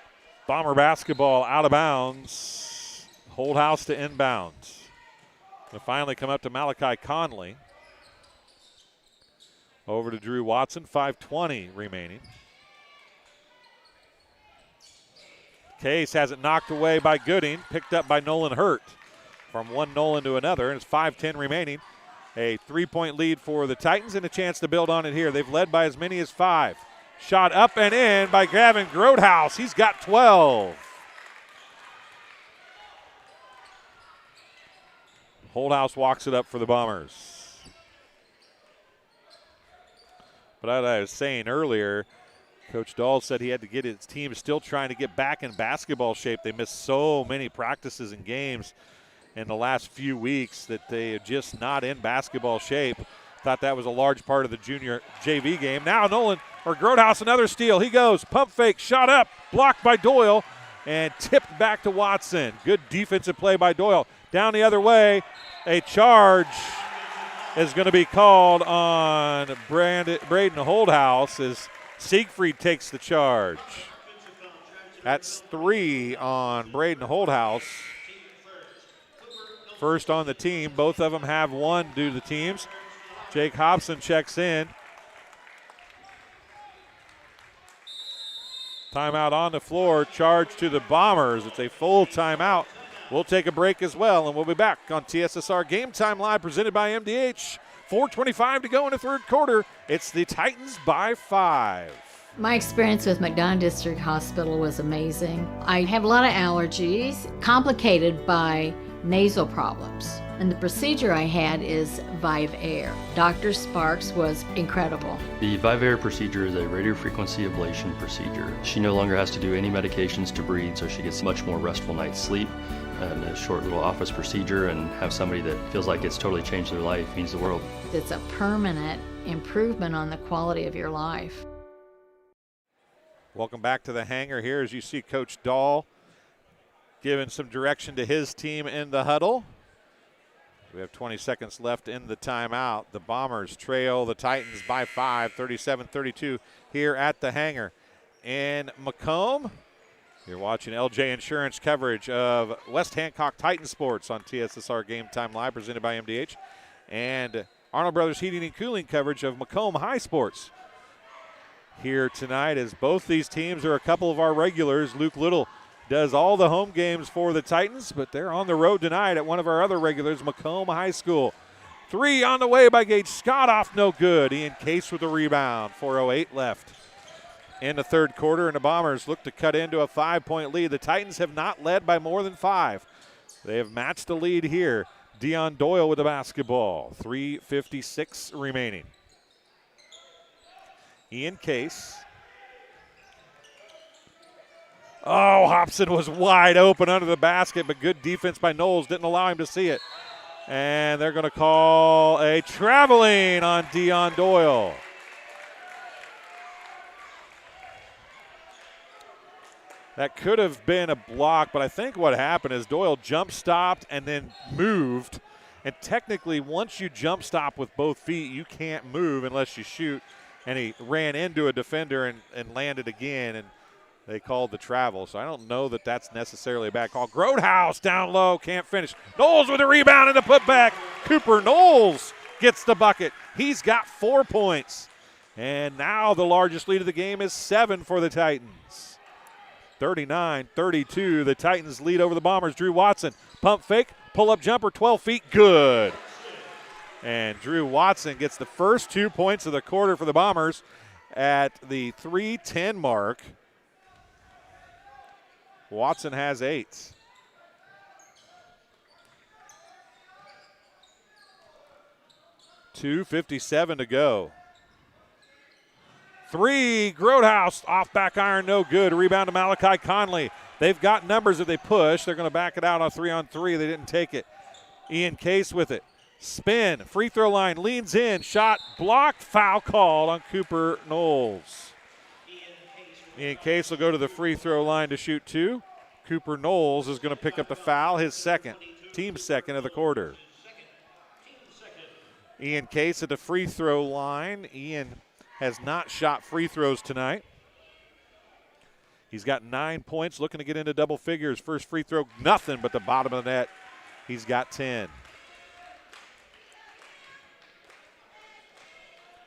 Bomber basketball out of bounds. Holdhouse to inbound. It'll finally come up to Malachi Conley. Over to Drew Watson, 5:20 remaining. Case has it knocked away by Gooding, picked up by Nolan Hurt. From one Nolan to another, and it's 5:10 remaining. A 3-point lead for the Titans and a chance to build on it here. They've led by as many as 5. Shot up and in by Gavin Grodehouse. He's got 12. Holdhouse walks it up for the Bombers. But as I was saying earlier, Coach Dahl said he had to get his team still trying to get back in basketball shape. They missed so many practices and games in the last few weeks that they are just not in basketball shape. Thought that was a large part of the junior JV game. Now Grodehouse, another steal. He goes, pump fake, shot up, blocked by Doyle, and tipped back to Watson. Good defensive play by Doyle. Down the other way, a charge is going to be called on Braden Holdhouse as Siegfried takes the charge. That's 3 on Braden Holdhouse. First on the team. Both of them have 1 due to the teams. Jake Hobson checks in. Timeout on the floor. Charge to the Bombers. It's a full timeout. We'll take a break as well, and we'll be back on TSSR Game Time Live presented by MDH. 4:25 to go in the third quarter. It's the Titans by 5. My experience with McDonough District Hospital was amazing. I have a lot of allergies, complicated by nasal problems. And the procedure I had is Vive Air. Dr. Sparks was incredible. The Vive Air procedure is a radiofrequency ablation procedure. She no longer has to do any medications to breathe, so she gets much more restful night's sleep. And a short little office procedure, and have somebody that feels like it's totally changed their life means the world. It's a permanent improvement on the quality of your life. Welcome back to the hangar here as you see Coach Dahl giving some direction to his team in the huddle. We have 20 seconds left in the timeout. The Bombers trail the Titans by 5, 37-32 here at the hangar. In Macomb, you're watching LJ Insurance coverage of West Hancock Titan Sports on TSSR Game Time Live presented by MDH. And Arnold Brothers Heating and Cooling coverage of Macomb High Sports. Here tonight as both these teams are a couple of our regulars. Luke Little does all the home games for the Titans, but they're on the road tonight at one of our other regulars, Macomb High School. 3 on the way by Gage Scott, off no good. Ian Case with the rebound, 4:08 left in the third quarter, and the Bombers look to cut into a 5-point lead. The Titans have not led by more than 5. They have matched the lead here. Dion Doyle with the basketball, 3:56 remaining. Ian Case. Oh, Hobson was wide open under the basket, but good defense by Knowles didn't allow him to see it. And they're going to call a traveling on Dion Doyle. That could have been a block, but I think what happened is Doyle jump stopped and then moved. And technically, once you jump stop with both feet, you can't move unless you shoot. And he ran into a defender and landed again, and they called the travel. So I don't know that that's necessarily a bad call. Grodehouse down low, can't finish. Knowles with a rebound and the putback. Cooper Knowles gets the bucket. He's got 4 points. And now the largest lead of the game is 7 for the Titans. 39-32, the Titans lead over the Bombers. Drew Watson, pump fake, pull-up jumper, 12 feet, good. And Drew Watson gets the first 2 points of the quarter for the Bombers at the 3:10 mark. Watson has 8. $2:57 to go. 3, Grodehouse, off back iron, no good. Rebound to Malachi Conley. They've got numbers if they push. They're going to back it out on 3-on-3. They didn't take it. Ian Case with it. Spin, free throw line, leans in, shot blocked, foul called on Cooper Knowles. Ian Case will go to the free throw line to shoot 2. Cooper Knowles is going to pick up the foul, his second, team second of the quarter. Ian Case at the free throw line. Ian has not shot free throws tonight. He's got 9 points, looking to get into double figures. First free throw, nothing but the bottom of the net. He's got 10.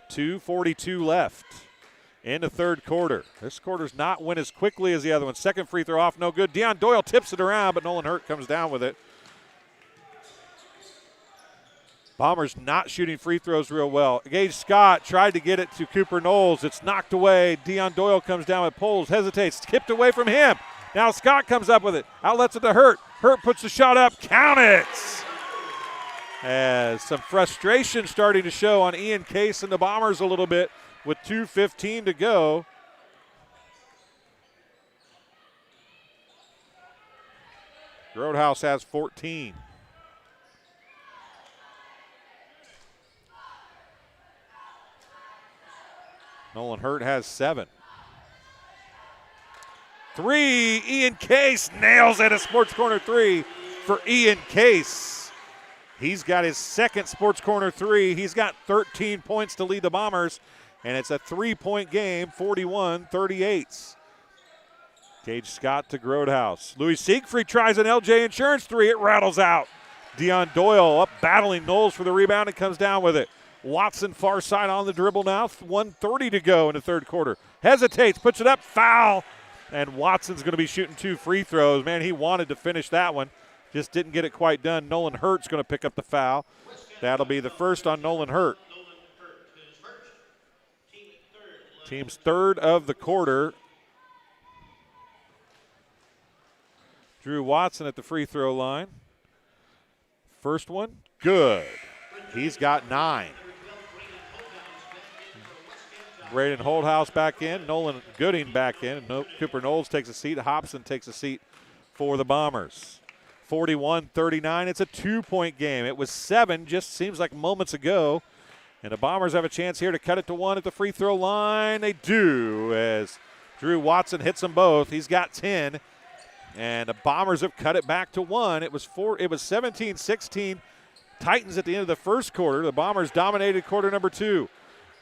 2:42 left in the third quarter. This quarter's not went as quickly as the other one. Second free throw off, no good. Dion Doyle tips it around, but Nolan Hurt comes down with it. Bombers not shooting free throws real well. Gage Scott tried to get it to Cooper Knowles. It's knocked away. Dion Doyle comes down with pulls, hesitates, tipped away from him. Now Scott comes up with it. Outlets it to Hurt. Hurt puts the shot up. Count it! As some frustration starting to show on Ian Case and the Bombers a little bit with 2:15 to go. Grodehouse has 14. Nolan Hurt has 7. 3, Ian Case nails it, a Sports Corner 3 for Ian Case. He's got his second Sports Corner 3. He's got 13 points to lead the Bombers, and it's a 3-point game, 41-38. Gage Scott to Grodhouse. Louis Siegfried tries an LJ Insurance three. It rattles out. Dion Doyle up battling Knowles for the rebound and comes down with it. Watson far side on the dribble now. 1:30 to go in the third quarter. Hesitates, puts it up, foul. And Watson's going to be shooting 2 free throws. Man, he wanted to finish that one. Just didn't get it quite done. Nolan Hurt's going to pick up the foul. That'll be the first on Nolan Hurt. Team's third of the quarter. Drew Watson at the free throw line. First one, good. He's got 9. Braden Holdhouse back in. Nolan Gooding back in. Cooper Knowles takes a seat. Hobson takes a seat for the Bombers. 41-39. It's a 2-point game. It was 7 just seems like moments ago. And the Bombers have a chance here to cut it to 1 at the free throw line. They do as Drew Watson hits them both. He's got 10. And the Bombers have cut it back to 1. It was 17-16 Titans at the end of the first quarter. The Bombers dominated quarter number 2.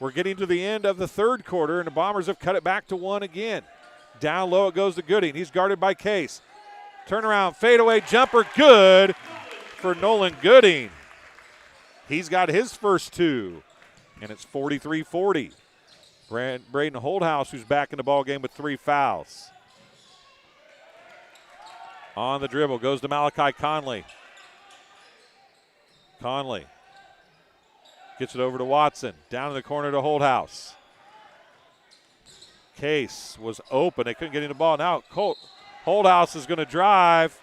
We're getting to the end of the third quarter, and the Bombers have cut it back to 1 again. Down low it goes to Gooding. He's guarded by Case. Turnaround, fadeaway jumper, good for Nolan Gooding. He's got his first 2, and it's 43-40. Braden Holdhouse, who's back in the ball game with 3 fouls. On the dribble goes to Malachi Conley. Conley gets it over to Watson. Down in the corner to Holdhouse. Case was open. They couldn't get in the ball. Now Holdhouse is going to drive.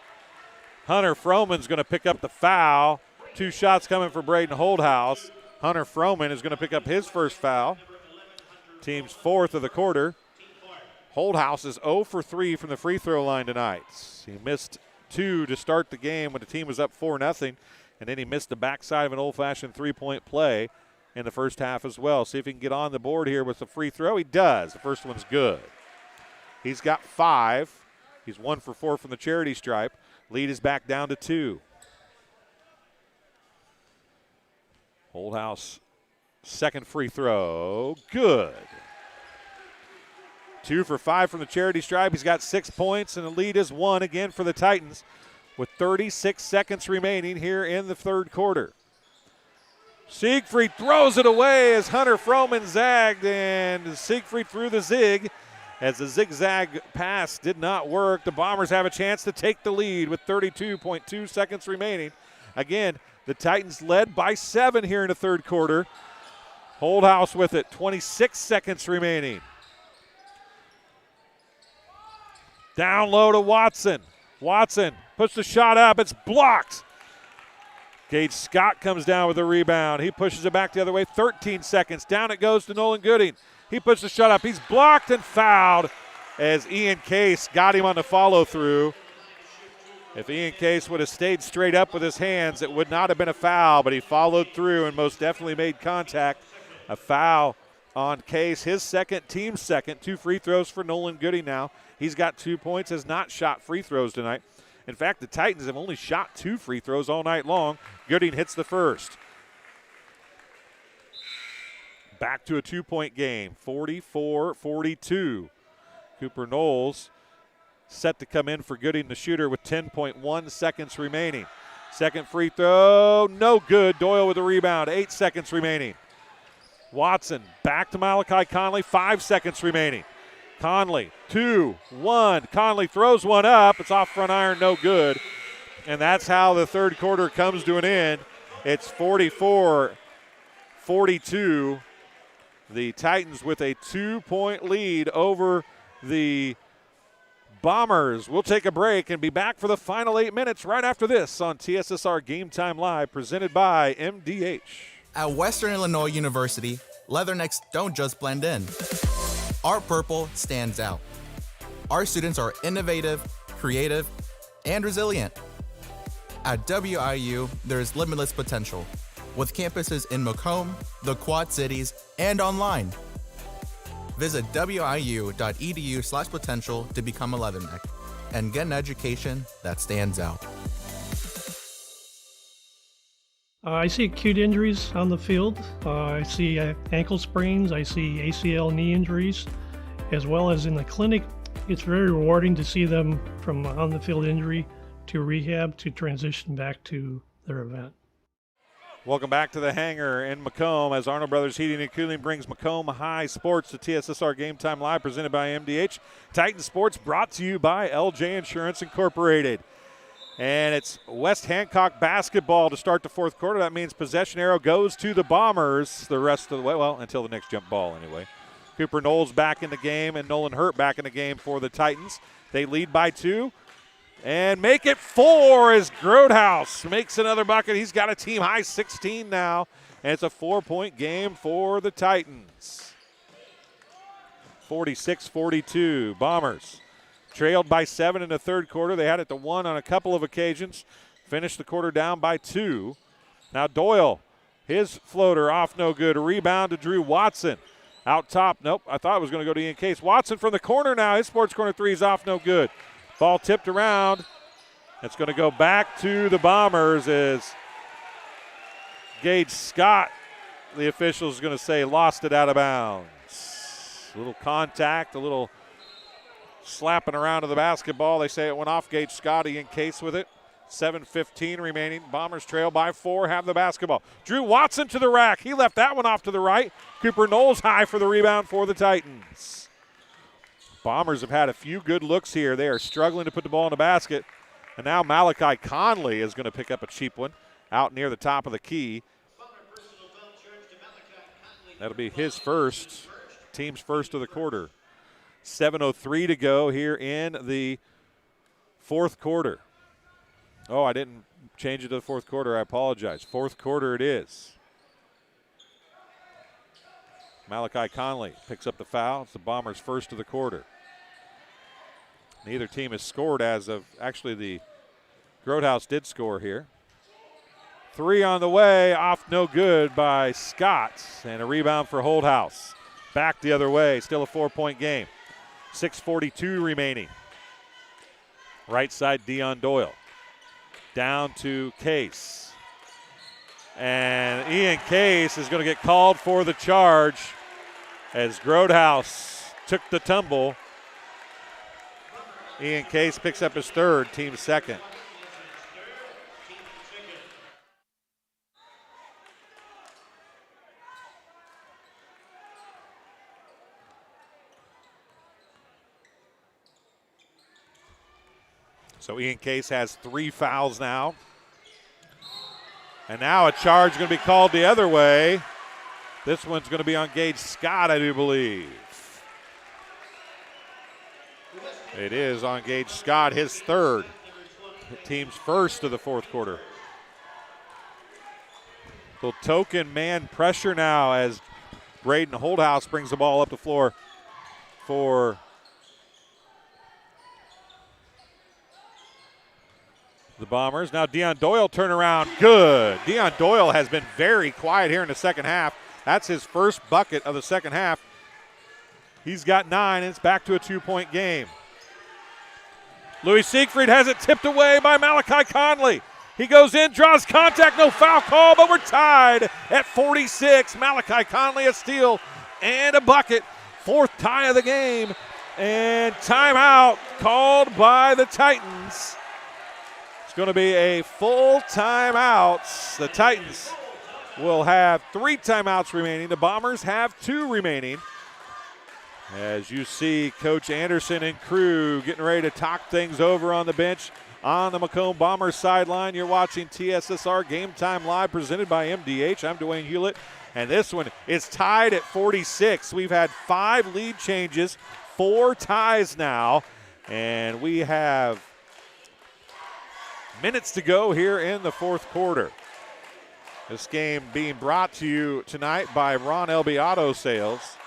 Hunter Froman's going to pick up the foul. 2 shots coming for Braden Holdhouse. Hunter Froman is going to pick up his first foul. Team's 4th of the quarter. Holdhouse is 0 for 3 from the free throw line tonight. He missed 2 to start the game when the team was up 4-0. And then he missed the backside of an old-fashioned 3-point play in the first half as well. See if he can get on the board here with the free throw. He does. The first one's good. He's got 5. He's 1 for 4 from the charity stripe. Lead is back down to 2. Holdhouse, second free throw. Good. 2 for 5 from the charity stripe. He's got 6 points, and the lead is 1 again for the Titans with 36 seconds remaining here in the third quarter. Siegfried throws it away as Hunter Froman zagged, and Siegfried threw the zig. As the zigzag pass did not work, the Bombers have a chance to take the lead with 32.2 seconds remaining. Again, the Titans led by 7 here in the third quarter. Holdhouse with it, 26 seconds remaining. Down low to Watson. Watson puts the shot up. It's blocked. Gage Scott comes down with a rebound. He pushes it back the other way. 13 seconds. Down it goes to Nolan Gooding. He puts the shot up. He's blocked and fouled as Ian Case got him on the follow-through. If Ian Case would have stayed straight up with his hands, it would not have been a foul, but he followed through and most definitely made contact. A foul on Case, his second, team's second. 2 free throws for Nolan Gooding now. He's got 2 points, has not shot free throws tonight. In fact, the Titans have only shot 2 free throws all night long. Gooding hits the first. Back to a 2-point game, 44-42. Cooper Knowles set to come in for Gooding, the shooter, with 10.1 seconds remaining. Second free throw, no good. Doyle with a rebound, 8 seconds remaining. Watson back to Malachi Conley, 5 seconds remaining. Conley, 2-1. Conley throws one up. It's off front iron, no good. And that's how the third quarter comes to an end. It's 44-42. The Titans with a 2-point lead over the Bombers. We'll take a break and be back for the final 8 minutes right after this on TSSR Game Time Live, presented by MDH. At Western Illinois University, Leathernecks don't just blend in. Our purple stands out. Our students are innovative, creative, and resilient. At WIU, there's limitless potential, with campuses in Macomb, the Quad Cities, and online. Visit wiu.edu/potential to become a Leatherneck and get an education that stands out. I see acute injuries on the field. I see ankle sprains. I see ACL knee injuries, as well as in the clinic. It's very rewarding to see them from on-the-field injury to rehab to transition back to their event. Welcome back to the hangar in Macomb as Arnold Brothers Heating and Cooling brings Macomb High Sports to TSSR Game Time Live, presented by MDH. Titan Sports brought to you by LJ Insurance Incorporated. And it's West Hancock basketball to start the fourth quarter. That means possession arrow goes to the Bombers the rest of the way, well, until the next jump ball anyway. Cooper Knowles back in the game and Nolan Hurt back in the game for the Titans. They lead by 2. And make it 4 as Grodehouse makes another bucket. He's got a team high 16 now, and it's a 4-point game for the Titans. 46-42, Bombers trailed by 7 in the third quarter. They had it to 1 on a couple of occasions. Finished the quarter down by 2. Now Doyle, his floater off no good. A rebound to Drew Watson. Out top, nope, I thought it was going to go to Ian Case. Watson from the corner now. His sports corner three is off no good. Ball tipped around. It's going to go back to the Bombers as Gage Scott, the official, is going to say, lost it out of bounds. A little contact, a little slapping around of the basketball. They say it went off Gage Scott. Ian Case with it. 7:15 remaining. Bombers trail by 4, have the basketball. Drew Watson to the rack. He left that one off to the right. Cooper Knowles high for the rebound for the Titans. Bombers have had a few good looks here. They are struggling to put the ball in the basket. And now Malachi Conley is going to pick up a cheap one out near the top of the key. That'll be his first, team's first of the quarter. 7:03 to go here in the fourth quarter. Oh, I didn't change it to the fourth quarter. I apologize. Fourth quarter it is. Malachi Conley picks up the foul. It's the Bombers' first of the quarter. Neither team has scored as of, actually the Grodehouse did score here. 3 on the way, off no good by Scott, and a rebound for Holdhouse. Back the other way, still a 4-point game. 6:42 remaining. Right side, Dion Doyle. Down to Case. And Ian Case is going to get called for the charge as Grodehouse took the tumble. Ian Case picks up his third, team second. So Ian Case has 3 fouls now. And now a charge going to be called the other way. This one's going to be on Gage Scott, I do believe. It is on Gage Scott, his third. The team's first of the fourth quarter. Little token man pressure now as Braden Holdhouse brings the ball up the floor for the Bombers. Now Dion Doyle turnaround, good. Dion Doyle has been very quiet here in the second half. That's his first bucket of the second half. He's got 9, and it's back to a 2-point game. Louis Siegfried has it tipped away by Malachi Conley. He goes in, draws contact, no foul call, but we're tied at 46. Malachi Conley a steal and a bucket. 4th tie of the game, and timeout called by the Titans. Going to be a full timeout. The Titans will have 3 timeouts remaining. The Bombers have 2 remaining. As you see Coach Anderson and crew getting ready to talk things over on the bench on the Macomb Bombers sideline. You're watching TSSR Game Time Live presented by MDH. I'm Dwayne Hulett, and this one is tied at 46. We've had 5 lead changes, 4 ties now, and we have minutes to go here in the fourth quarter. This game being brought to you tonight by Ron Elby Auto Sales.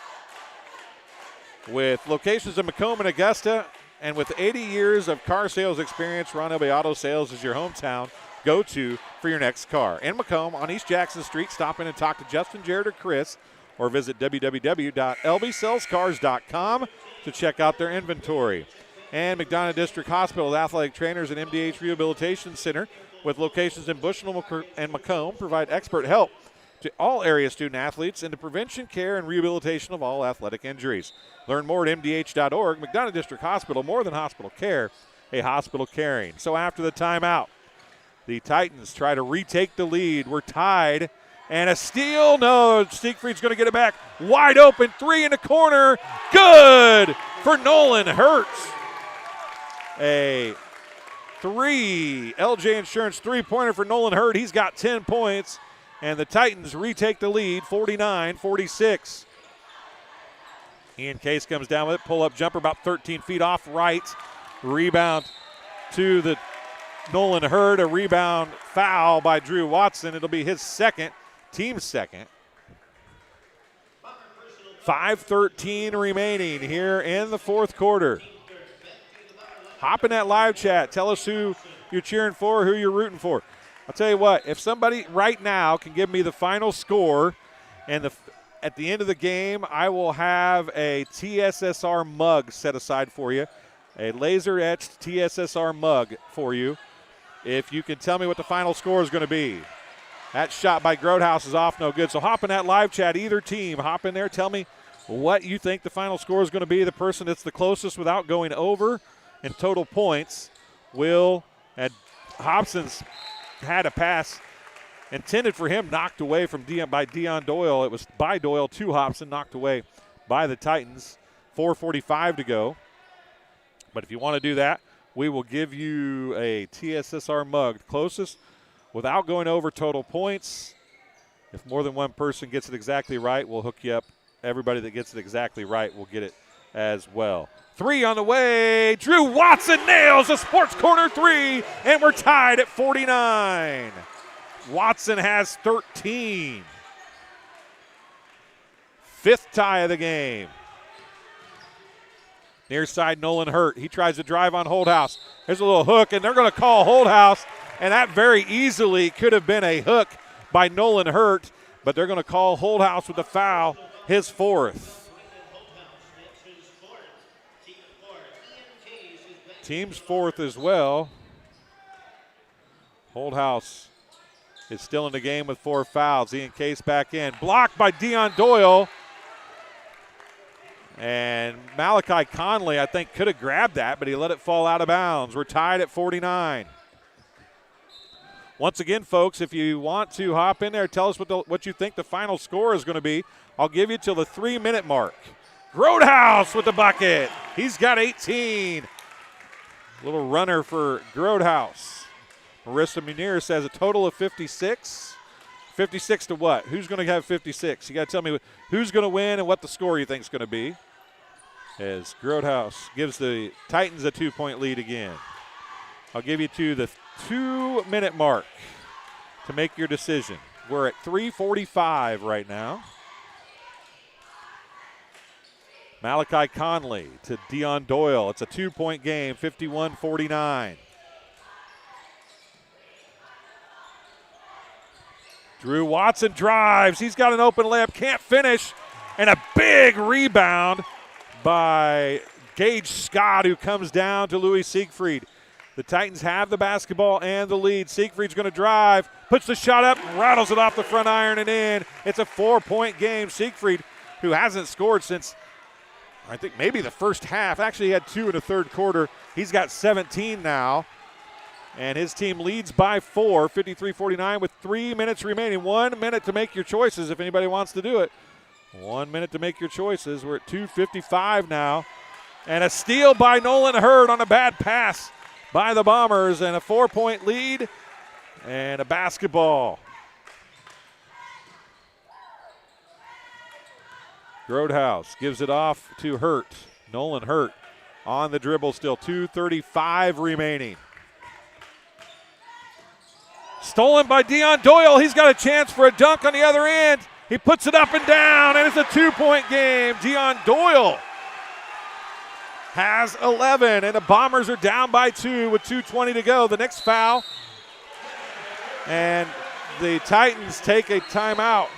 With locations in Macomb and Augusta, and with 80 years of car sales experience, Ron Elby Auto Sales is your hometown go-to for your next car. In Macomb on East Jackson Street, stop in and talk to Justin, Jared, or Chris, or visit www.lbsalescars.com to check out their inventory. And McDonough District Hospital Athletic Trainers and MDH Rehabilitation Center with locations in Bushnell and Macomb provide expert help to all area student athletes and the prevention, care, and rehabilitation of all athletic injuries. Learn more at mdh.org. McDonough District Hospital, more than hospital care, a hospital caring. So after the timeout, the Titans try to retake the lead. We're tied. And a steal. No, Siegfried's going to get it back. Wide open, 3 in the corner. Good for Nolan Hurts. A 3. LJ Insurance three-pointer for Nolan Hurt. He's got 10 points. And the Titans retake the lead, 49-46. Ian Case comes down with it. Pull-up jumper about 13 feet off right. Rebound to the Nolan Hurd. A rebound foul by Drew Watson. It'll be his second, team's second. 5:13 remaining here in the fourth quarter. Hop in that live chat. Tell us who you're cheering for, who you're rooting for. I'll tell you what, if somebody right now can give me the final score and at the end of the game, I will have a TSSR mug set aside for you, a laser-etched TSSR mug for you, if you can tell me what the final score is going to be. That shot by Grodehouse is off, no good. So hop in that live chat, either team. Hop in there, tell me what you think the final score is going to be. The person that's the closest without going over in total points will, and Hobson's had a pass intended for him, knocked away from by Deion Doyle. It was by Doyle to Hobson, knocked away by the Titans. 4:45 to go. But if you want to do that, we will give you a TSSR mug. Closest without going over total points. If more than one person gets it exactly right, we'll hook you up. Everybody that gets it exactly right will get it as well. 3 on the way. Drew Watson nails a Sports Corner 3, and we're tied at 49. Watson has 13. Fifth tie of the game. Near side, Nolan Hurt. He tries to drive on Holdhouse. There's a little hook, and they're going to call Holdhouse, and that very easily could have been a hook by Nolan Hurt, but they're going to call Holdhouse with the foul, his fourth. Team's fourth as well. Holdhouse is still in the game with 4 fouls. Ian Case back in. Blocked by Deion Doyle. And Malachi Conley, I think, could have grabbed that, but he let it fall out of bounds. We're tied at 49. Once again, folks, if you want to hop in there, tell us what you think the final score is going to be. I'll give you till the 3-minute mark. Grodehouse with the bucket. He's got 18. Little runner for Grodehouse. Marissa Munir says a total of 56. 56 to what? Who's going to have 56? You got to tell me who's going to win and what the score you think is going to be. As Grodehouse gives the Titans a 2-point lead again. I'll give you to the 2-minute mark to make your decision. We're at 3:45 right now. Malachi Conley to Deion Doyle. It's a 2-point game, 51-49. Drew Watson drives. He's got an open layup, can't finish. And a big rebound by Gage Scott, who comes down to Louis Siegfried. The Titans have the basketball and the lead. Siegfried's going to drive, puts the shot up, rattles it off the front iron and in. It's a 4-point game. Siegfried, who hasn't scored since I think maybe the first half. Actually, he had 2 in the third quarter. He's got 17 now. And his team leads by 4, 53-49 with 3 minutes remaining. 1 minute to make your choices if anybody wants to do it. 1 minute to make your choices. We're at 2:55 now. And a steal by Nolan Hurd on a bad pass by the Bombers. And a 4-point lead and a basketball. Grodehouse gives it off to Hurt. Nolan Hurt on the dribble still. 2:35 remaining. Stolen by Deion Doyle. He's got a chance for a dunk on the other end. He puts it up and down, and it's a 2-point game. Deion Doyle has 11, and the Bombers are down by 2 with 2:20 to go. The next foul, and the Titans take a timeout.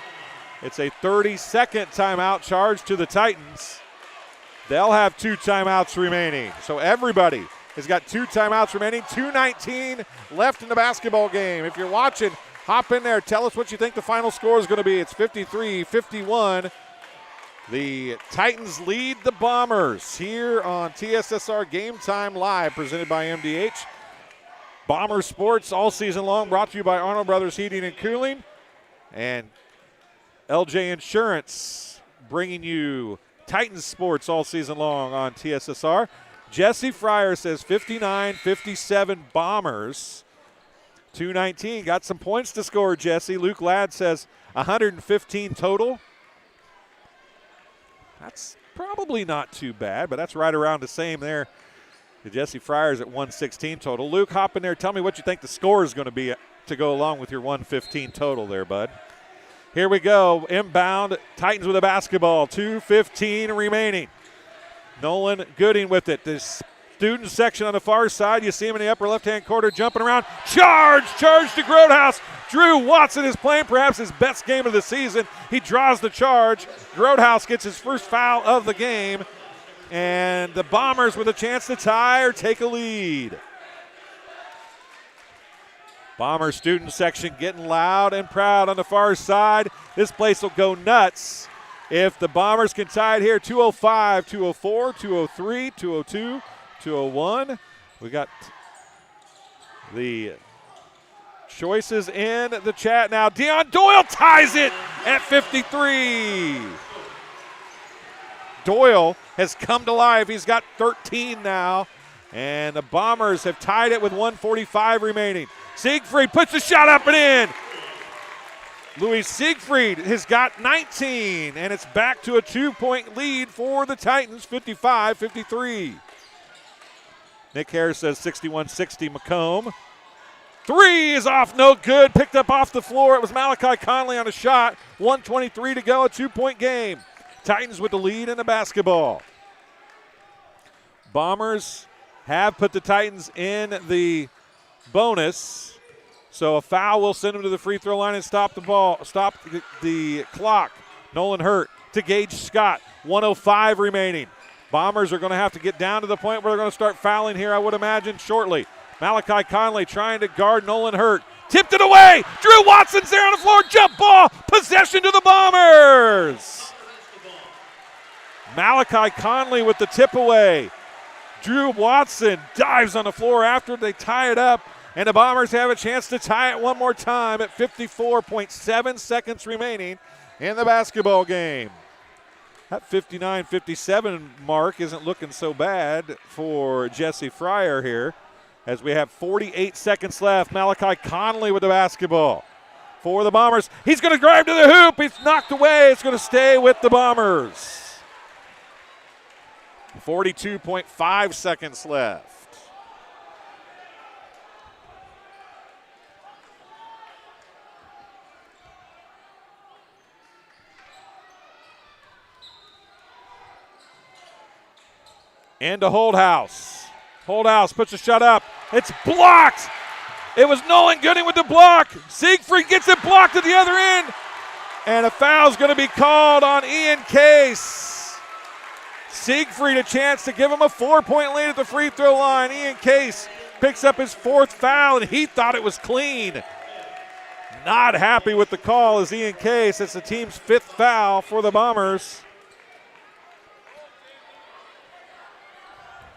It's a 30-second timeout charged to the Titans. They'll have 2 timeouts remaining. So everybody has got 2 timeouts remaining. 2:19 left in the basketball game. If you're watching, hop in there. Tell us what you think the final score is going to be. It's 53-51. The Titans lead the Bombers here on TSSR Game Time Live, presented by MDH. Bomber Sports all season long, brought to you by Arnold Brothers Heating and Cooling. And LJ Insurance bringing you Titans sports all season long on TSSR. Jesse Fryer says 59-57 Bombers. 219, got some points to score, Jesse. Luke Ladd says 115 total. That's probably not too bad, but that's right around the same there. Jesse Fryer's at 116 total. Luke, hop in there. Tell me what you think the score is going to be to go along with your 115 total there, bud. Here we go. Inbound. Titans with a basketball. 2:15 remaining. Nolan Gooding with it. This student section on the far side. You see him in the upper left-hand corner jumping around. Charge to Grotehouse. Drew Watson is playing perhaps his best game of the season. He draws the charge. Grotehouse gets his first foul of the game. And the Bombers with a chance to tie or take a lead. Bomber student section getting loud and proud on the far side. This place will go nuts if the Bombers can tie it here. 205, 204, 203, 202, 201. We got the choices in the chat now. Deion Doyle ties it at 53. Doyle has come to life. He's got 13 now. And the Bombers have tied it with 1:45 remaining. Siegfried puts the shot up and in. Louis Siegfried has got 19, and it's back to a 2-point lead for the Titans, 55-53. Nick Harris says 61-60 Macomb. Three is off, no good. Picked up off the floor. It was Malachi Conley on a shot. 1:23 to go, a 2-point game. Titans with the lead in the basketball. Bombers have put the Titans in the bonus. So a foul will send them to the free throw line and stop the clock. Nolan Hurt to Gage Scott. 1:05 remaining. Bombers are going to have to get down to the point where they're going to start fouling here, I would imagine, shortly. Malachi Conley trying to guard Nolan Hurt. Tipped it away. Drew Watson's there on the floor. Jump ball. Possession to the Bombers. Malachi Conley with the tip away. Drew Watson dives on the floor after they tie it up, and the Bombers have a chance to tie it one more time at 54.7 seconds remaining in the basketball game. That 59-57 mark isn't looking so bad for Jesse Fryer here, as we have 48 seconds left. Malachi Conley with the basketball for the Bombers. He's going to drive to the hoop. He's knocked away. It's going to stay with the Bombers. 42.5 seconds left. Into Holdhouse. Holdhouse puts a shot up. It's blocked. It was Nolan Gooding with the block. Siegfried gets it blocked at the other end. And a foul's going to be called on Ian Case. Siegfried a chance to give him a 4-point lead at the free throw line. Ian Case picks up his 4th foul, and he thought it was clean. Not happy with the call as Ian Case. It's the team's 5th foul for the Bombers.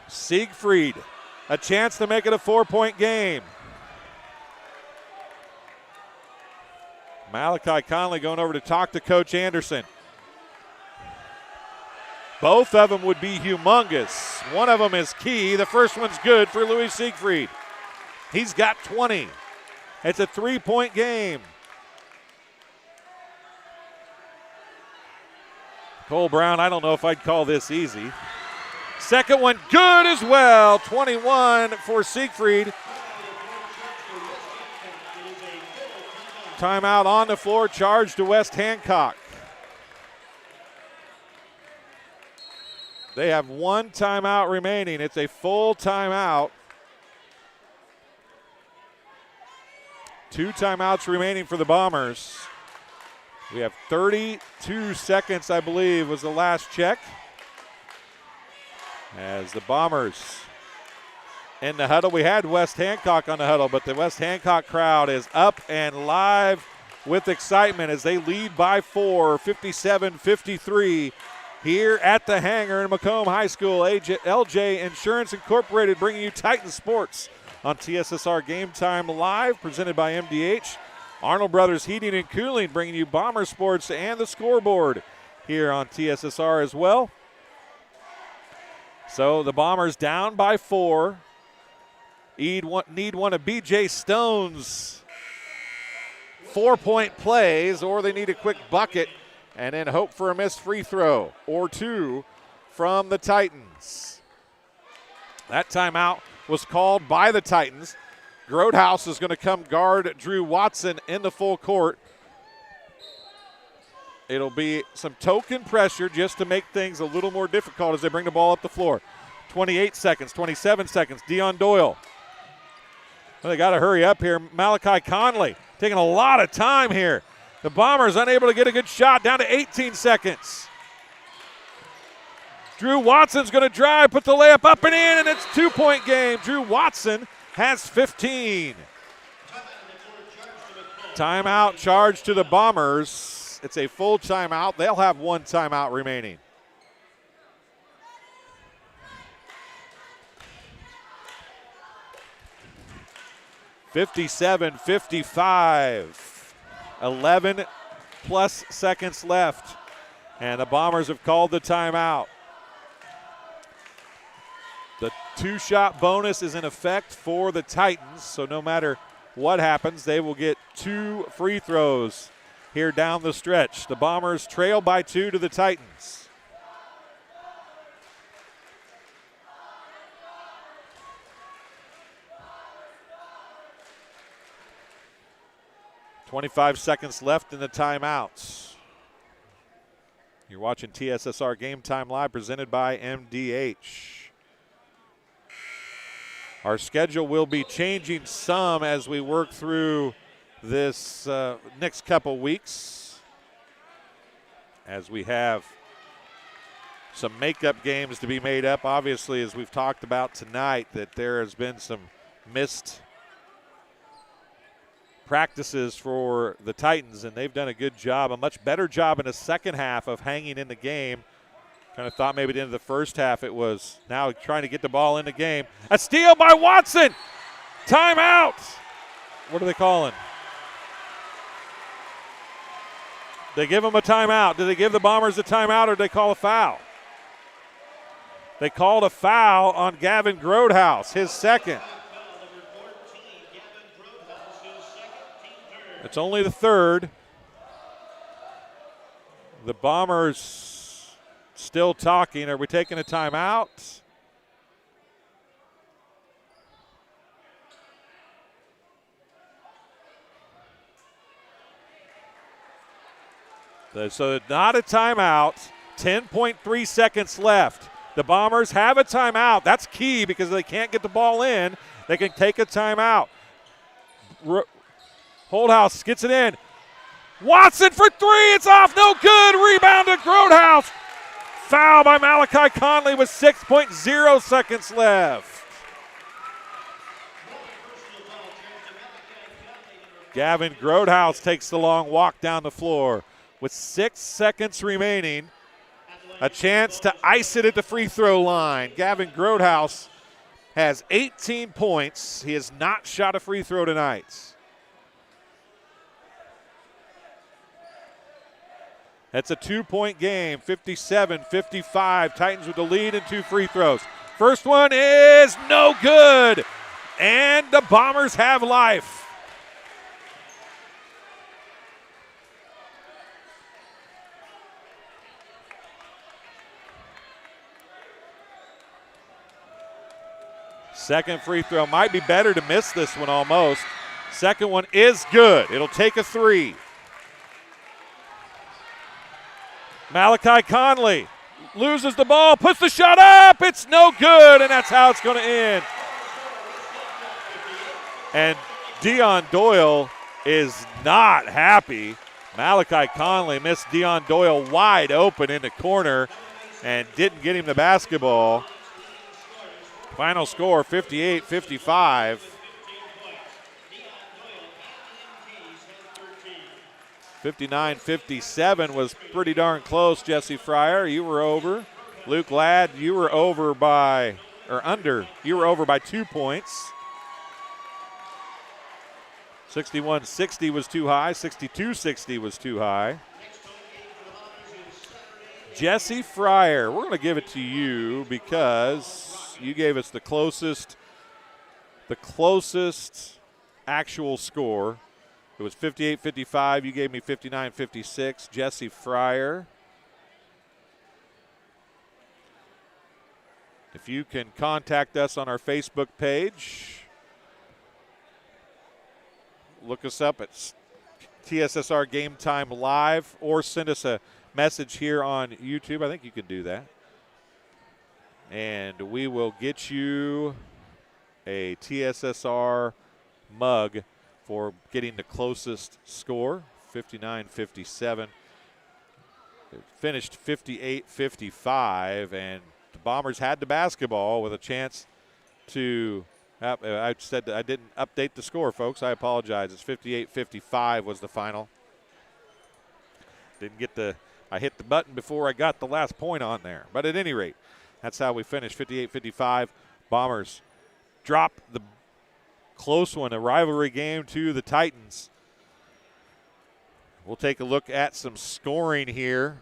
Siegfried, a chance to make it a 4-point game. Malachi Conley going over to talk to Coach Anderson. Both of them would be humongous. One of them is key. The first one's good for Louis Siegfried. He's got 20. It's a 3-point game. Cole Brown, I don't know if I'd call this easy. Second one good as well. 21 for Siegfried. Timeout on the floor, charge to West Hancock. They have 1 timeout remaining. It's a full timeout. 2 timeouts remaining for the Bombers. We have 32 seconds, I believe, was the last check. As the Bombers in the huddle. We had West Hancock on the huddle, but the West Hancock crowd is up and live with excitement as they lead by 4, 57-53 here at the hangar in Macomb High School. LJ Insurance Incorporated bringing you Titan Sports on TSSR Game Time Live, presented by MDH. Arnold Brothers Heating and Cooling bringing you Bomber Sports and the scoreboard here on TSSR as well. So the Bombers down by 4. Need one of BJ Stone's 4-point plays, or they need a quick bucket and then hope for a missed free throw or 2 from the Titans. That timeout was called by the Titans. Grodhouse is going to come guard Drew Watson in the full court. It'll be some token pressure just to make things a little more difficult as they bring the ball up the floor. 28 seconds, 27 seconds. Dion Doyle. Well, they got to hurry up here. Malachi Conley taking a lot of time here. The Bombers unable to get a good shot, down to 18 seconds. Drew Watson's going to drive, put the layup up and in, and it's a 2-point game. Drew Watson has 15. Timeout charge to the Bombers. It's a full timeout. They'll have 1 timeout remaining. (57-55). 11 plus seconds left, and the Bombers have called the timeout. The 2-shot bonus is in effect for the Titans, so no matter what happens, they will get 2 free throws here down the stretch. The Bombers trail by 2 to the Titans. .25 seconds left in the timeouts. You're watching TSSR Game Time Live, presented by MDH. Our schedule will be changing some as we work through this next couple weeks, as we have some makeup games to be made up. Obviously, as we've talked about tonight, that there has been some missed practices for the Titans, and they've done a good job, a much better job in the second half of hanging in the game. Kind of thought maybe at the end of the first half it was now trying to get the ball in the game. A steal by Watson. Timeout. What are they calling? They give them a timeout. Did they give the Bombers a timeout, or did they call a foul? They called a foul on Gavin Grodhouse, his second. It's only the third. The Bombers still talking. Are we taking a timeout? So not a timeout. 10.3 seconds left. The Bombers have a timeout. That's key because they can't get the ball in. They can take a timeout. Holdhouse gets it in. Watson for 3. It's off. No good. Rebound to Grodhouse. Foul by Malachi Conley with 6.0 seconds left. Gavin Grodhouse takes the long walk down the floor with 6 seconds remaining. A chance to ice it at the free throw line. Gavin Grodhouse has 18 points. He has not shot a free throw tonight. That's a 2-point game, 57-55. Titans with the lead and 2 free throws. First one is no good, and the Bombers have life. Second free throw might be better to miss this one almost. Second one is good. It'll take a 3. Malachi Conley loses the ball, puts the shot up. It's no good, and that's how it's going to end. And Dion Doyle is not happy. Malachi Conley missed Dion Doyle wide open in the corner and didn't get him the basketball. Final score 58-55. 59-57 was pretty darn close, Jesse Fryer. You were over. Luke Ladd, you were over by, or under, you were over by 2 points. 61-60 was too high. 62-60 was too high. Jesse Fryer, we're going to give it to you because you gave us the closest actual score. It was 58-55. You gave me 59-56. Jesse Fryer. If you can contact us on our Facebook page, look us up at TSSR Game Time Live, or send us a message here on YouTube. I think you can do that. And we will get you a TSSR mug for getting the closest score, 59-57. It finished 58-55, and the Bombers had the basketball with a chance to I said I didn't update the score, folks. I apologize. It's 58-55 was the final. Didn't get I hit the button before I got the last point on there. But at any rate, that's how we finished, 58-55. Bombers drop the close one, a rivalry game, to the Titans. We'll take a look at some scoring here.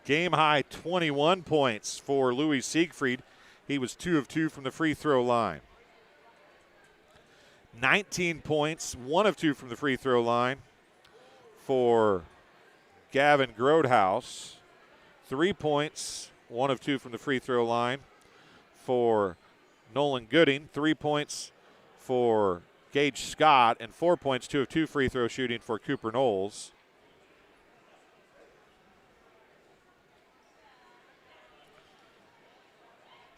Game high 21 points for Louis Siegfried. He was 2 of 2 from the free throw line. 19 points, 1 of 2 from the free throw line for Gavin Grodhouse. 3 points, 1 of 2 from the free throw line for Nolan Gooding. 3 points for Gage Scott, and 4 points, 2 of 2 free throw shooting for Cooper Knowles.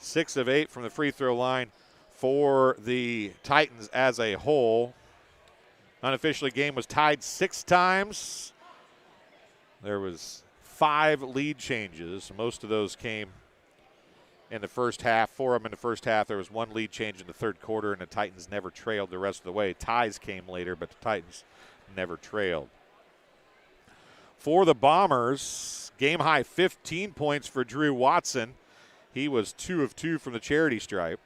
Six of 8 from the free throw line for the Titans as a whole. Unofficially, game was tied 6 times. There was 5 lead changes. Most of those came in the first half. 4 of them in the first half. There was 1 lead change in the third quarter, and the Titans never trailed the rest of the way. Ties came later, but the Titans never trailed. For the Bombers, game high 15 points for Drew Watson. He was 2 of 2 from the charity stripe.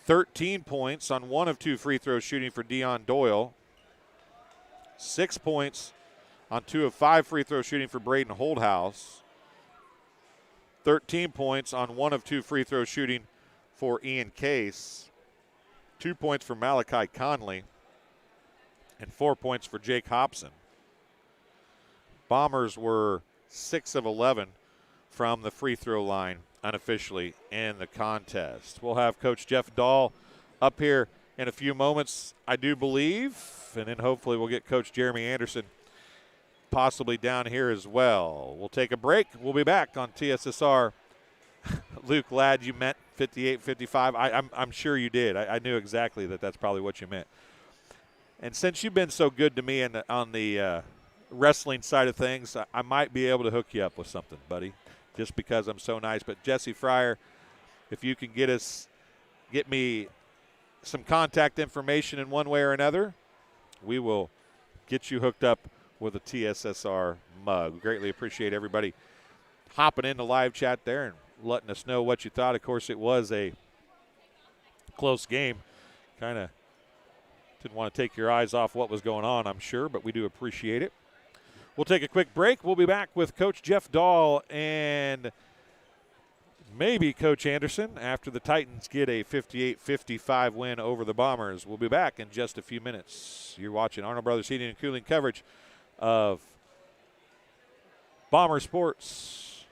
13 points on 1 of 2 free throw shooting for Dion Doyle. 6 points on 2 of 5 free throw shooting for Braden Holdhouse. 13 points on 1 of 2 free throw shooting for Ian Case. 2 points for Malachi Conley. And 4 points for Jake Hobson. Bombers were 6 of 11 from the free throw line unofficially in the contest. We'll have Coach Jeff Dahl up here in a few moments, I do believe, and then hopefully we'll get Coach Jeremy Anderson possibly down here as well. We'll take a break. We'll be back on TSSR. Luke Ladd, you meant 58-55. I'm sure you did. I knew exactly that's probably what you meant. And since you've been so good to me on the wrestling side of things, I might be able to hook you up with something, buddy, just because I'm so nice. But Jesse Fryer, if you can get me some contact information in one way or another, we will get you hooked up with a TSSR mug. We greatly appreciate everybody hopping in the live chat there and letting us know what you thought. Of course, it was a close game. Kind of didn't want to take your eyes off what was going on, I'm sure, but we do appreciate it. We'll take a quick break. We'll be back with Coach Jeff Dahl and maybe Coach Anderson after the Titans get a 58-55 win over the Bombers. We'll be back in just a few minutes. You're watching Arnold Brothers Heating and Cooling coverage of Bomber Sports,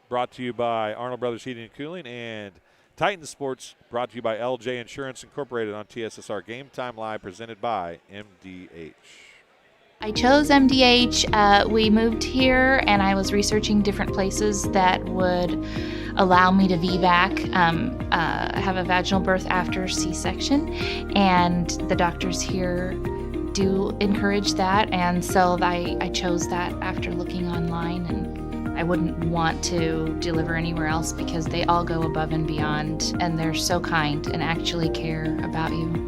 brought to you by Arnold Brothers Heating and Cooling, and Titan Sports, brought to you by LJ Insurance Incorporated on TSSR Game Time Live, presented by MDH. I chose MDH. We moved here, and I was researching different places that would allow me to VBAC. I have a vaginal birth after C-section, and the doctors here do encourage that, and so I chose that after looking online and I wouldn't want to deliver anywhere else because they all go above and beyond, and they're so kind and actually care about you.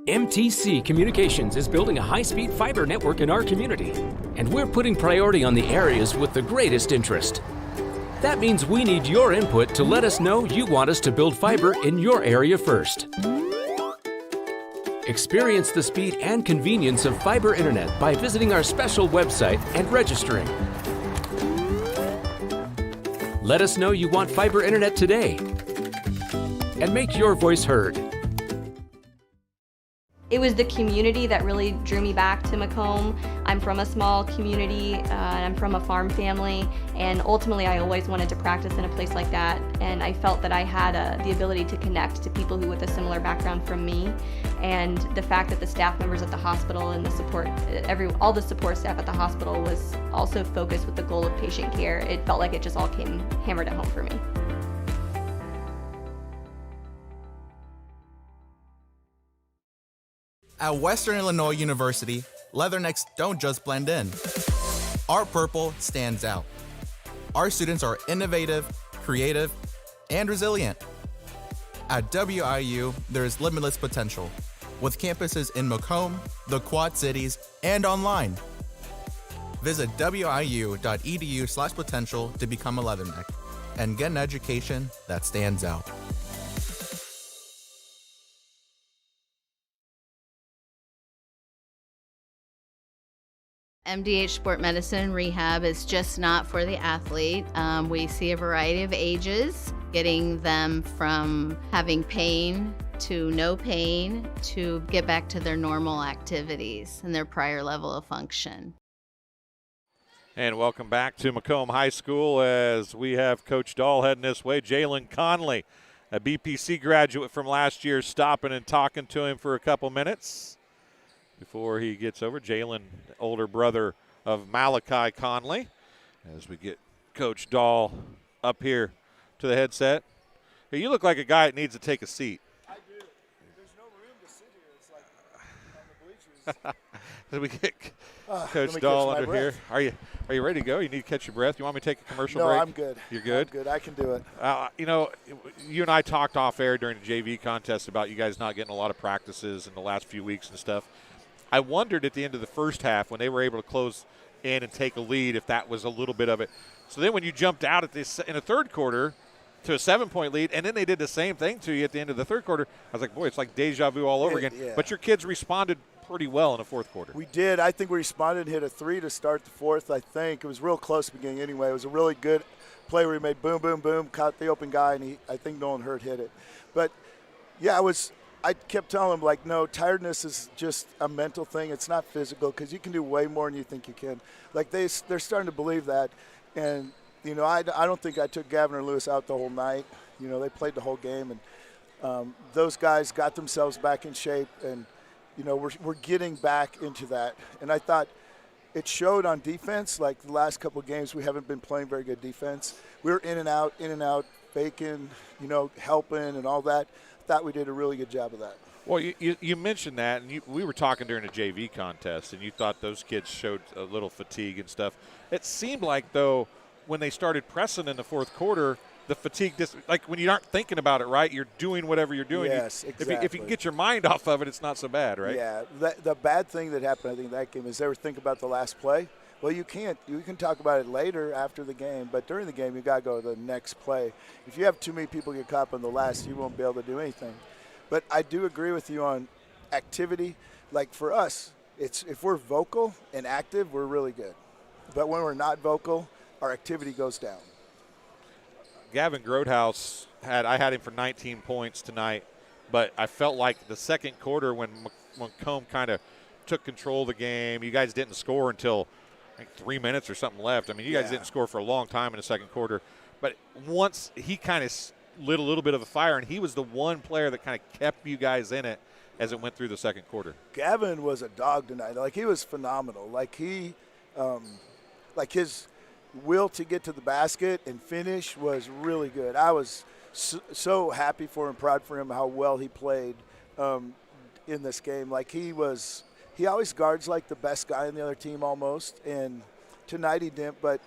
MTC Communications is building a high-speed fiber network in our community, and we're putting priority on the areas with the greatest interest. That means we need your input to let us know you want us to build fiber in your area first. Experience the speed and convenience of fiber internet by visiting our special website and registering. Let us know you want fiber internet today, and make your voice heard. It was the community that really drew me back to Macomb. I'm from a small community, and I'm from a farm family, and ultimately I always wanted to practice in a place like that, and I felt that I had the ability to connect to people who with a similar background from me, and the fact that the staff members at the hospital and the support, all the support staff at the hospital was also focused with the goal of patient care. It felt like it just all came hammered at home for me. At Western Illinois University, Leathernecks don't just blend in. Our purple stands out. Our students are innovative, creative, and resilient. At WIU, there is limitless potential, with campuses in Macomb, the Quad Cities, and online. Visit wiu.edu/potential to become a Leatherneck and get an education that stands out. MDH Sport Medicine Rehab is just not for the athlete. We see a variety of ages, getting them from having pain to no pain to get back to their normal activities and their prior level of function. And welcome back to Macomb High School as we have Coach Dahl heading this way. Jalen Conley, a BPC graduate from last year, stopping and talking to him for a couple minutes before he gets over. Jalen, older brother of Malachi Conley, as we get Coach Dahl up here to the headset. Hey, you look like a guy that needs to take a seat. I do. There's no room to sit here. It's like on the bleachers. As we get Coach Dahl under here. Are you ready to go? You need to catch your breath. You want me to take a commercial break? No, I'm good. You're good? I'm good. I can do it. You know, you and I talked off air during the JV contest about you guys not getting a lot of practices in the last few weeks and stuff. I wondered at the end of the first half when they were able to close in and take a lead if that was a little bit of it. So then when you jumped out at this in the third quarter to a 7-point lead, and then they did the same thing to you at the end of the third quarter, I was like, boy, it's like deja vu all over again. Yeah. But your kids responded pretty well in the fourth quarter. We did. I think we responded and hit a 3 to start the fourth, I think. It was real close at the beginning anyway. It was a really good play where he made boom, boom, boom, caught the open guy, and I think Nolan Hurt hit it. But, yeah, I kept telling him, like, no, tiredness is just a mental thing. It's not physical because you can do way more than you think you can. Like, they're starting to believe that. And, you know, I don't think I took Gavin or Lewis out the whole night. You know, they played the whole game. And those guys got themselves back in shape. And, you know, we're getting back into that. And I thought it showed on defense. Like, the last couple of games, we haven't been playing very good defense. We were in and out, faking, you know, helping and all that. Thought we did a really good job of that. Well, you mentioned that, and we were talking during the JV contest, and you thought those kids showed a little fatigue and stuff. It seemed like, though, when they started pressing in the fourth quarter, the fatigue, like when you aren't thinking about it, right, you're doing whatever you're doing. Yes, exactly. If you can get your mind off of it, it's not so bad, right? Yeah, the bad thing that happened, I think, that game is they were thinking about the last play. Well, you can't. You can talk about it later after the game, but during the game, you got to go to the next play. If you have too many people get caught on the last, you won't be able to do anything. But I do agree with you on activity. Like for us, if we're vocal and active, we're really good. But when we're not vocal, our activity goes down. Gavin Grotehouse I had him for 19 points tonight, but I felt like the second quarter when Macomb kind of took control of the game, you guys didn't score until I think 3 minutes or something left. I mean, you guys didn't score for a long time in the second quarter. But once he kind of lit a little bit of a fire, and he was the one player that kind of kept you guys in it as it went through the second quarter. Gavin was a dog tonight. Like, he was phenomenal. Like, his will to get to the basket and finish was really good. I was so happy for him, proud for him, how well he played in this game. Like, he was he always guards like the best guy on the other team almost, and tonight he didn't, but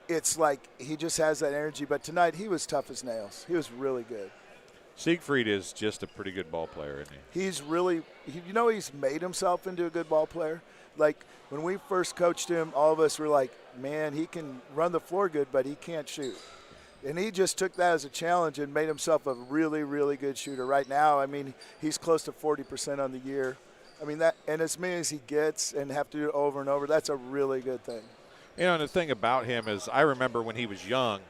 it's like he just has that energy. But tonight he was tough as nails. He was really good. Siegfried is just a pretty good ball player, isn't he? He's really, he's made himself into a good ball player. Like when we first coached him, all of us were like, man, he can run the floor good, but he can't shoot. And he just took that as a challenge and made himself a really, really good shooter. Right now, I mean, he's close to 40% on the year. I mean, that, and as many as he gets and have to do it over and over, that's a really good thing. You know, and the thing about him is I remember when he was young,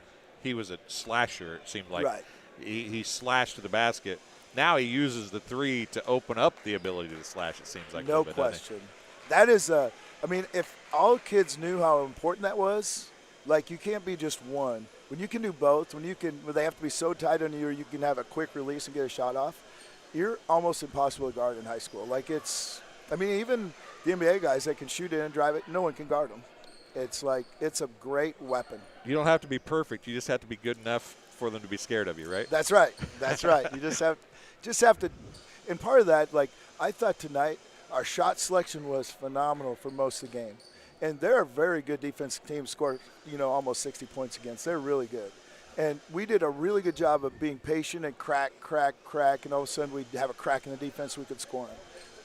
he was a slasher, it seemed like. Right. He slashed to the basket. Now he uses the three to open up the ability to slash, it seems like. No question. That is I mean, if all kids knew how important that was, like you can't be just one. When you can do both, when they have to be so tight on you, or you can have a quick release and get a shot off, you're almost impossible to guard in high school. Like I mean, even the NBA guys that can shoot it and drive it, no one can guard them. It's like, it's a great weapon. You don't have to be perfect. You just have to be good enough for them to be scared of you, right? That's right. That's right. You just have to, and part of that, like I thought tonight, our shot selection was phenomenal for most of the game. And they're a very good defensive team, scored, almost 60 points against. They're really good. And we did a really good job of being patient and crack, and all of a sudden we'd have a crack in the defense, we could score them.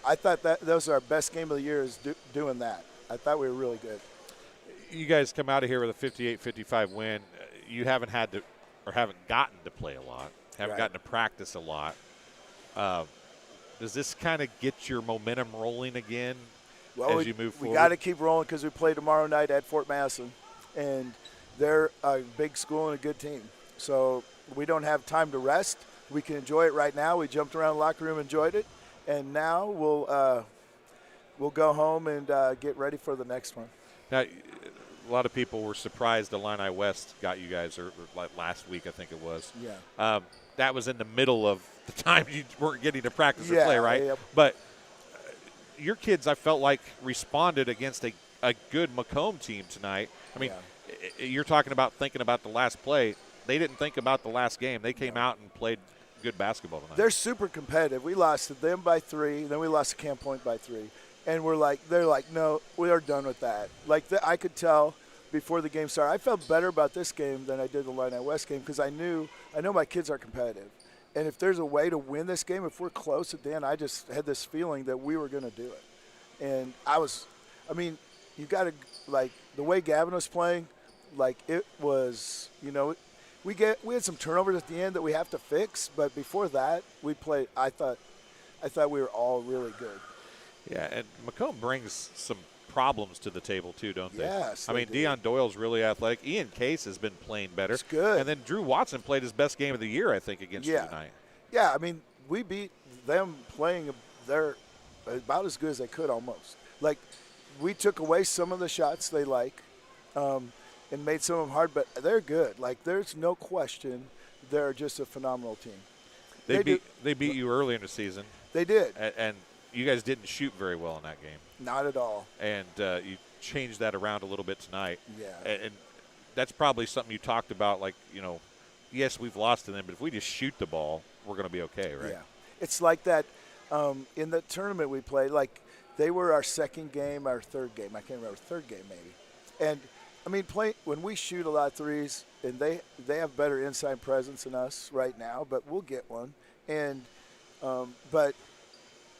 I thought that was our best game of the year is doing that. I thought we were really good. You guys come out of here with a 58-55 win. You haven't had to, or haven't gotten to play a lot, haven't gotten to practice a lot. Does this kind of get your momentum rolling again as you move forward? We got to keep rolling because we play tomorrow night at Fort Madison, and they're a big school and a good team. So we don't have time to rest. We can enjoy it right now. We jumped around the locker room, enjoyed it, and now we'll go home and get ready for the next one. Now, a lot of people were surprised Illini West got you guys, or like last week I think it was. Yeah. That was in the middle of the time you weren't getting to practice or play, right? Yeah. But your kids, I felt like, responded against a good Macomb team tonight. I mean, you're talking about thinking about the last play. They didn't think about the last game. They came out and played good basketball tonight. They're super competitive. We lost to them by 3, then we lost to Camp Point by 3. And they're like, no, we are done with that. Like, I could tell before the game started. I felt better about this game than I did the Illini West game because I know my kids are competitive. And if there's a way to win this game, if we're close at the end, I just had this feeling that we were going to do it. And you got to, like, the way Gavin was playing, like, it was, we had some turnovers at the end that we have to fix. But before that, we played, I thought we were all really good. Yeah, and Macomb brings some problems to the table too, don't they? Yes. I mean, Deion Doyle's really athletic. Ian Case has been playing better. It's good. And then Drew Watson played his best game of the year, I think, against you tonight. Yeah, I mean, we beat them playing. They're about as good as they could almost. Like, we took away some of the shots they like and made some of them hard, but they're good. Like, there's no question they're just a phenomenal team. They beat you early in the season. They did. And you guys didn't shoot very well in that game. Not at all. And you changed that around a little bit tonight. Yeah. And that's probably something you talked about, like, yes, we've lost to them, but if we just shoot the ball, we're going to be okay, right? Yeah. It's like that in the tournament we played, like, they were our second game, our third game. I can't remember, third game maybe. And, I mean, when we shoot a lot of threes, and they have better inside presence than us right now, but we'll get one. And but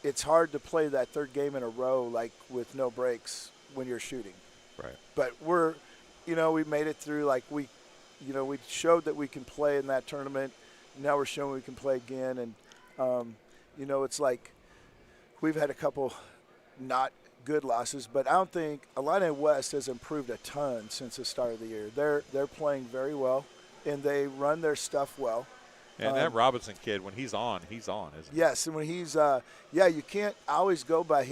it's hard to play that third game in a row, like, with no breaks when you're shooting. Right. But we made it through. Like, we showed that we can play in that tournament. Now we're showing we can play again. And, it's like we've had a couple not good losses, but I don't think Illini West has improved a ton since the start of the year. They're playing very well, and they run their stuff well. And that Robinson kid, when he's on, isn't he? Yes, and when he's you can't always go by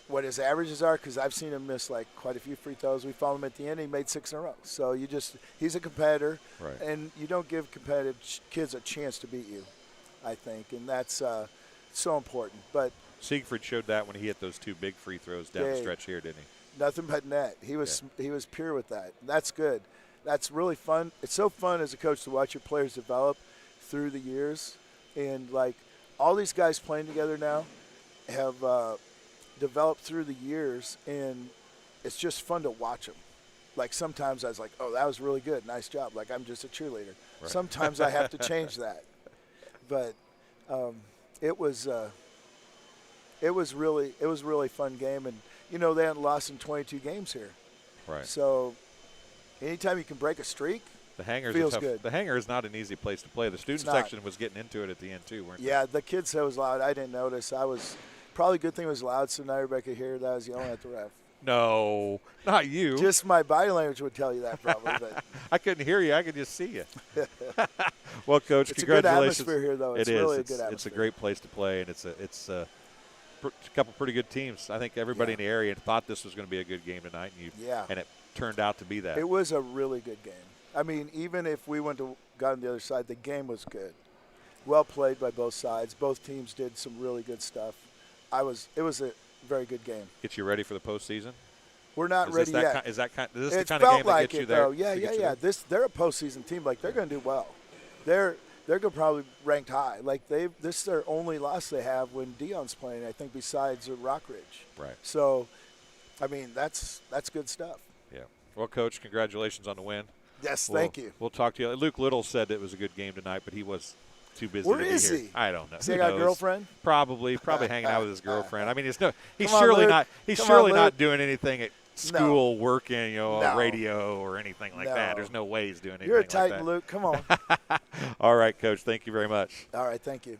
what his averages are, because I've seen him miss, like, quite a few free throws. We followed him at the end, he made 6 in a row. So he's a competitor, right. And you don't give competitive kids a chance to beat you, I think, and that's so important. But Siegfried showed that when he hit those 2 big free throws down the stretch here, didn't he? Nothing but net. He was pure with that. That's good. That's really fun. It's so fun as a coach to watch your players develop through the years, and, like, all these guys playing together now have developed through the years, and it's just fun to watch them. Like sometimes I was like, oh, that was really good. Nice job. Like I'm just a cheerleader. Right. Sometimes I have to change that. But it was really fun game. And, you know, they hadn't lost in 22 games here. Right. So anytime you can break a streak, the Hangar's feels tough, good. The Hangar is not an easy place to play. The student section was getting into it at the end too, weren't they? Yeah, the kids said it was loud. I didn't notice. Probably a good thing it was loud so not everybody could hear that I was yelling at the ref. No, not you. Just my body language would tell you that probably. But I couldn't hear you. I could just see you. Well, Coach, it's congratulations. a good atmosphere here, though. It's really a good atmosphere. It's a great place to play, and it's a couple pretty good teams. I think everybody in the area thought this was going to be a good game tonight, and it turned out to be that. It was a really good game. I mean, even if we got on the other side, the game was good. Well played by both sides. Both teams did some really good stuff. It was a very good game. Get you ready for the postseason? We're not ready yet. Is this the it kind felt of game that like gets you it, there? though. Yeah. They're a postseason team. Like they're going to do well. They're going to probably ranked high. Like this is their only loss they have when Dion's playing. I think besides Rockridge. Right. So, I mean that's good stuff. Yeah. Well, Coach, congratulations on the win. Yes, thank you. We'll talk to you. Luke Little said it was a good game tonight, but he was too busy Where to be is here. he? I don't know. Has he got a girlfriend? Probably hanging out with his girlfriend. I mean, he's Come surely on, not. He's surely not doing anything at school, No. working, No. radio or anything like that. There's no way he's doing anything You're a like Titan, that. Luke. Come on. All right, Coach. Thank you very much. All right, thank you.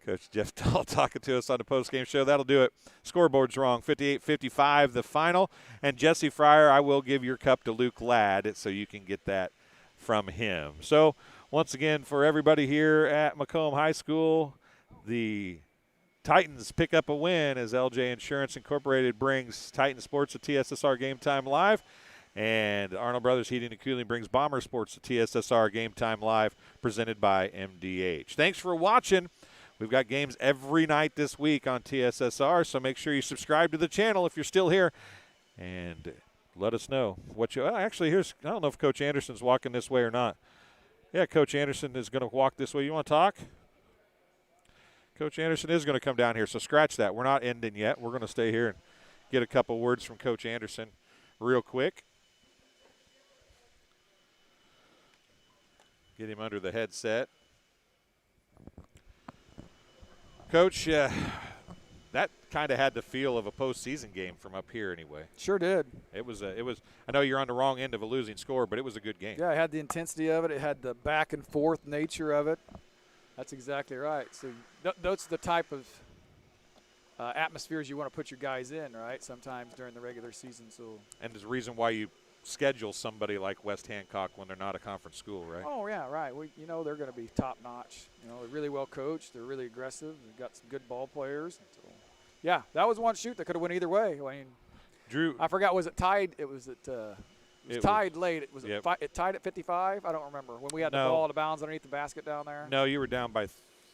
Coach Jeff Dahl talking to us on the postgame show. That'll do it. Scoreboard's wrong. 58-55 the final. And Jesse Fryer, I will give your cup to Luke Ladd so you can get that from him. So, once again, for everybody here at Macomb High School, the Titans pick up a win as LJ Insurance Incorporated brings Titan Sports to TSSR Game Time Live. And Arnold Brothers Heating and Cooling brings Bomber Sports to TSSR Game Time Live, presented by MDH. Thanks for watching. We've got games every night this week on TSSR, so make sure you subscribe to the channel if you're still here. And let us know what you – actually, I don't know if Coach Anderson's walking this way or not. Yeah, Coach Anderson is going to walk this way. You want to talk? Coach Anderson is going to come down here, so scratch that. We're not ending yet. We're going to stay here and get a couple words from Coach Anderson real quick. Get him under the headset. Coach, that kind of had the feel of a postseason game from up here anyway. Sure did. It was. I know you're on the wrong end of a losing score, but it was a good game. Yeah, it had the intensity of it. It had the back and forth nature of it. That's exactly right. So that's the type of atmospheres you want to put your guys in, right? Sometimes during the regular season. And there's a reason why you schedule somebody like West Hancock when they're not a conference school, right? Oh yeah, right. They're going to be top notch. They're really well coached. They're really aggressive. They've got some good ball players. So, yeah, that was one shoot that could have went either way. I mean, Drew, I forgot. Was it tied? It was tied late. It tied at 55. I don't remember when we had the ball out of bounds underneath the basket down there. No, you were down by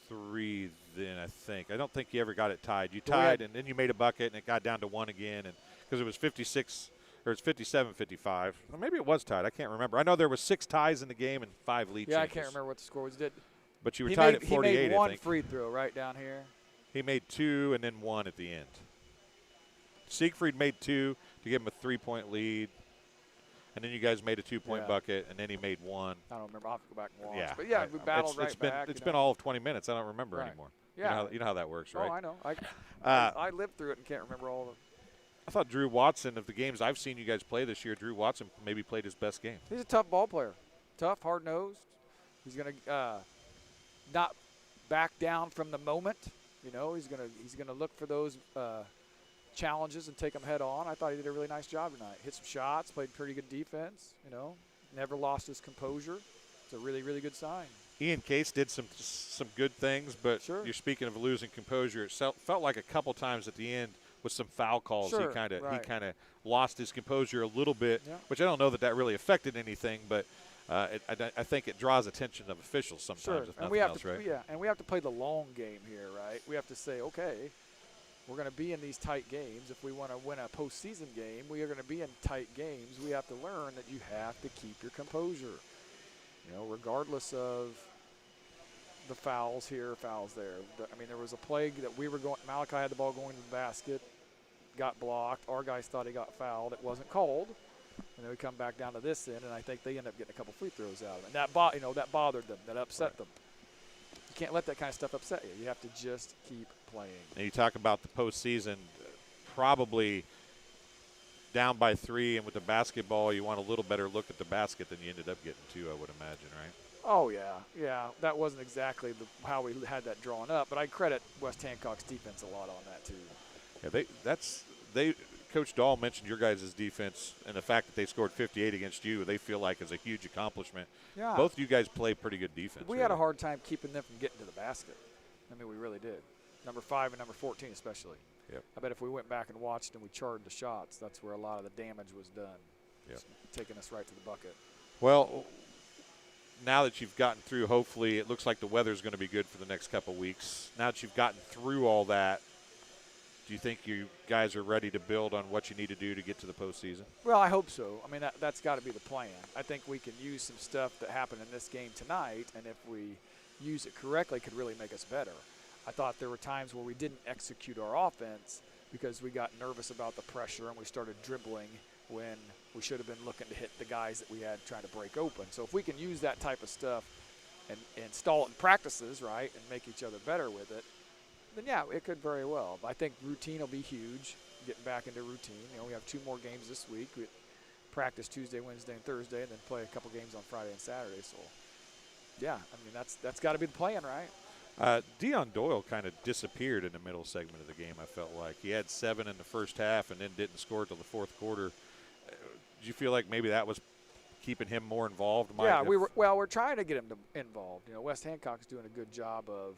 3 then. I think. I don't think you ever got it tied. You tied, and then you made a bucket, and it got down to 1 again, and because it was 56. Or it's 57-55. Well, maybe it was tied. I can't remember. I know there was 6 ties in the game and 5 lead changes. Yeah, I can't remember what the score was. But you were tied at 48, He made one I think. free throw right down here. He made 2 and then 1 at the end. Siegfried made 2 to give him a 3-point lead. And then you guys made a 2-point bucket, and then he made 1. I don't remember. I'll have to go back and watch. Yeah. But, yeah, we battled back. It's been all of 20 minutes. I don't remember anymore. Yeah. You know how that works, right? Oh, I know. I lived through it and can't remember all of it. I thought Drew Watson, of the games I've seen you guys play this year, Drew Watson maybe played his best game. He's a tough ball player. Tough, hard-nosed. He's going to not back down from the moment. He's going to look for those challenges and take them head on. I thought he did a really nice job tonight. Hit some shots, played pretty good defense, never lost his composure. It's a really, really good sign. Ian Case did some good things, but you're speaking of losing composure. It felt like a couple times at the end with some foul calls, he kind of lost his composure a little bit, which I don't know that really affected anything, but I think it draws attention of officials sometimes. If nothing else, right? Yeah, and we have to play the long game here, right? We have to say, okay, we're going to be in these tight games. If we want to win a postseason game, we are going to be in tight games. We have to learn that you have to keep your composure, regardless of the fouls here, fouls there. There was a play that we were going. Malachi had the ball going to the basket. got blocked. Our guys thought he got fouled. It wasn't called. And then we come back down to this end, and I think they end up getting a couple free throws out of it. And that bothered them. That upset them. You can't let that kind of stuff upset you. You have to just keep playing. And you talk about the postseason, probably down by 3, and with the basketball, you want a little better look at the basket than you ended up getting to, I would imagine, right? Oh, yeah. That wasn't exactly how we had that drawn up, but I credit West Hancock's defense a lot on that too. Yeah, Coach Dahl mentioned your guys' defense and the fact that they scored 58 against you. They feel like is a huge accomplishment. Yeah. Both of you guys play pretty good defense. We had a hard time keeping them from getting to the basket. I mean, we really did. Number 5 and number 14 especially. Yep. I bet if we went back and watched and we charted the shots, that's where a lot of the damage was done. Yep. Taking us right to the bucket. Well, now that you've gotten through, hopefully it looks like the weather's going to be good for the next couple weeks. Now that you've gotten through all that, do you think you guys are ready to build on what you need to do to get to the postseason? Well, I hope so. I mean, that's got to be the plan. I think we can use some stuff that happened in this game tonight, and if we use it correctly, could really make us better. I thought there were times where we didn't execute our offense because we got nervous about the pressure and we started dribbling when we should have been looking to hit the guys that we had trying to break open. So if we can use that type of stuff and install it in practices, right, and make each other better with it, then yeah, it could very well. I think routine will be huge, getting back into routine. You know, we have 2 more games this week. We practice Tuesday, Wednesday, and Thursday, and then play a couple games on Friday and Saturday. So, yeah, I mean, that's got to be the plan, right? Dion Doyle kind of disappeared in the middle segment of the game, I felt like. He had 7 in the first half and then didn't score until the fourth quarter. Did you feel like maybe that was keeping him more involved? Yeah, we're trying to get him involved. You know, West Hancock's doing a good job of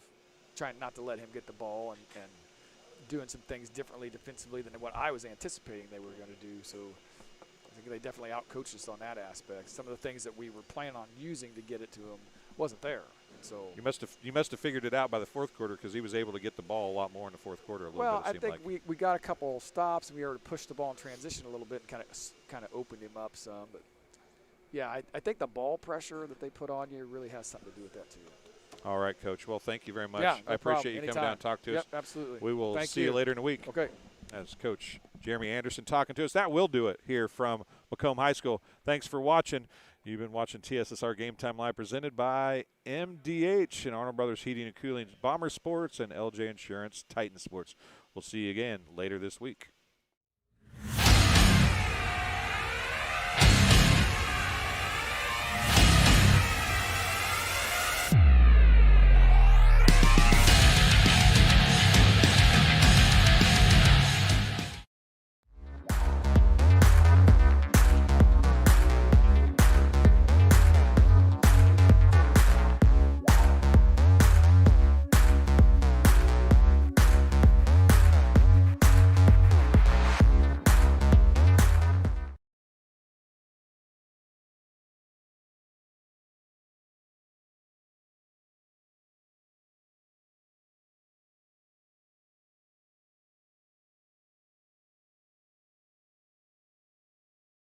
trying not to let him get the ball and doing some things differently defensively than what I was anticipating they were going to do. So I think they definitely outcoached us on that aspect. Some of the things that we were planning on using to get it to him wasn't there. And so you must have figured it out by the fourth quarter because he was able to get the ball a lot more in the fourth quarter. I think we got a couple stops and we were able to push the ball in transition a little bit and kind of opened him up some. But yeah, I think the ball pressure that they put on you really has something to do with that too. All right, Coach. Well, thank you very much. Yeah, I appreciate you coming down and talking to us. Yep, absolutely. We will see you later in the week. Okay. That's Coach Jeremy Anderson talking to us. That will do it here from Macomb High School. Thanks for watching. You've been watching TSSR Game Time Live presented by MDH and Arnold Brothers Heating and Cooling, Bomber Sports, and LJ Insurance, Titan Sports. We'll see you again later this week.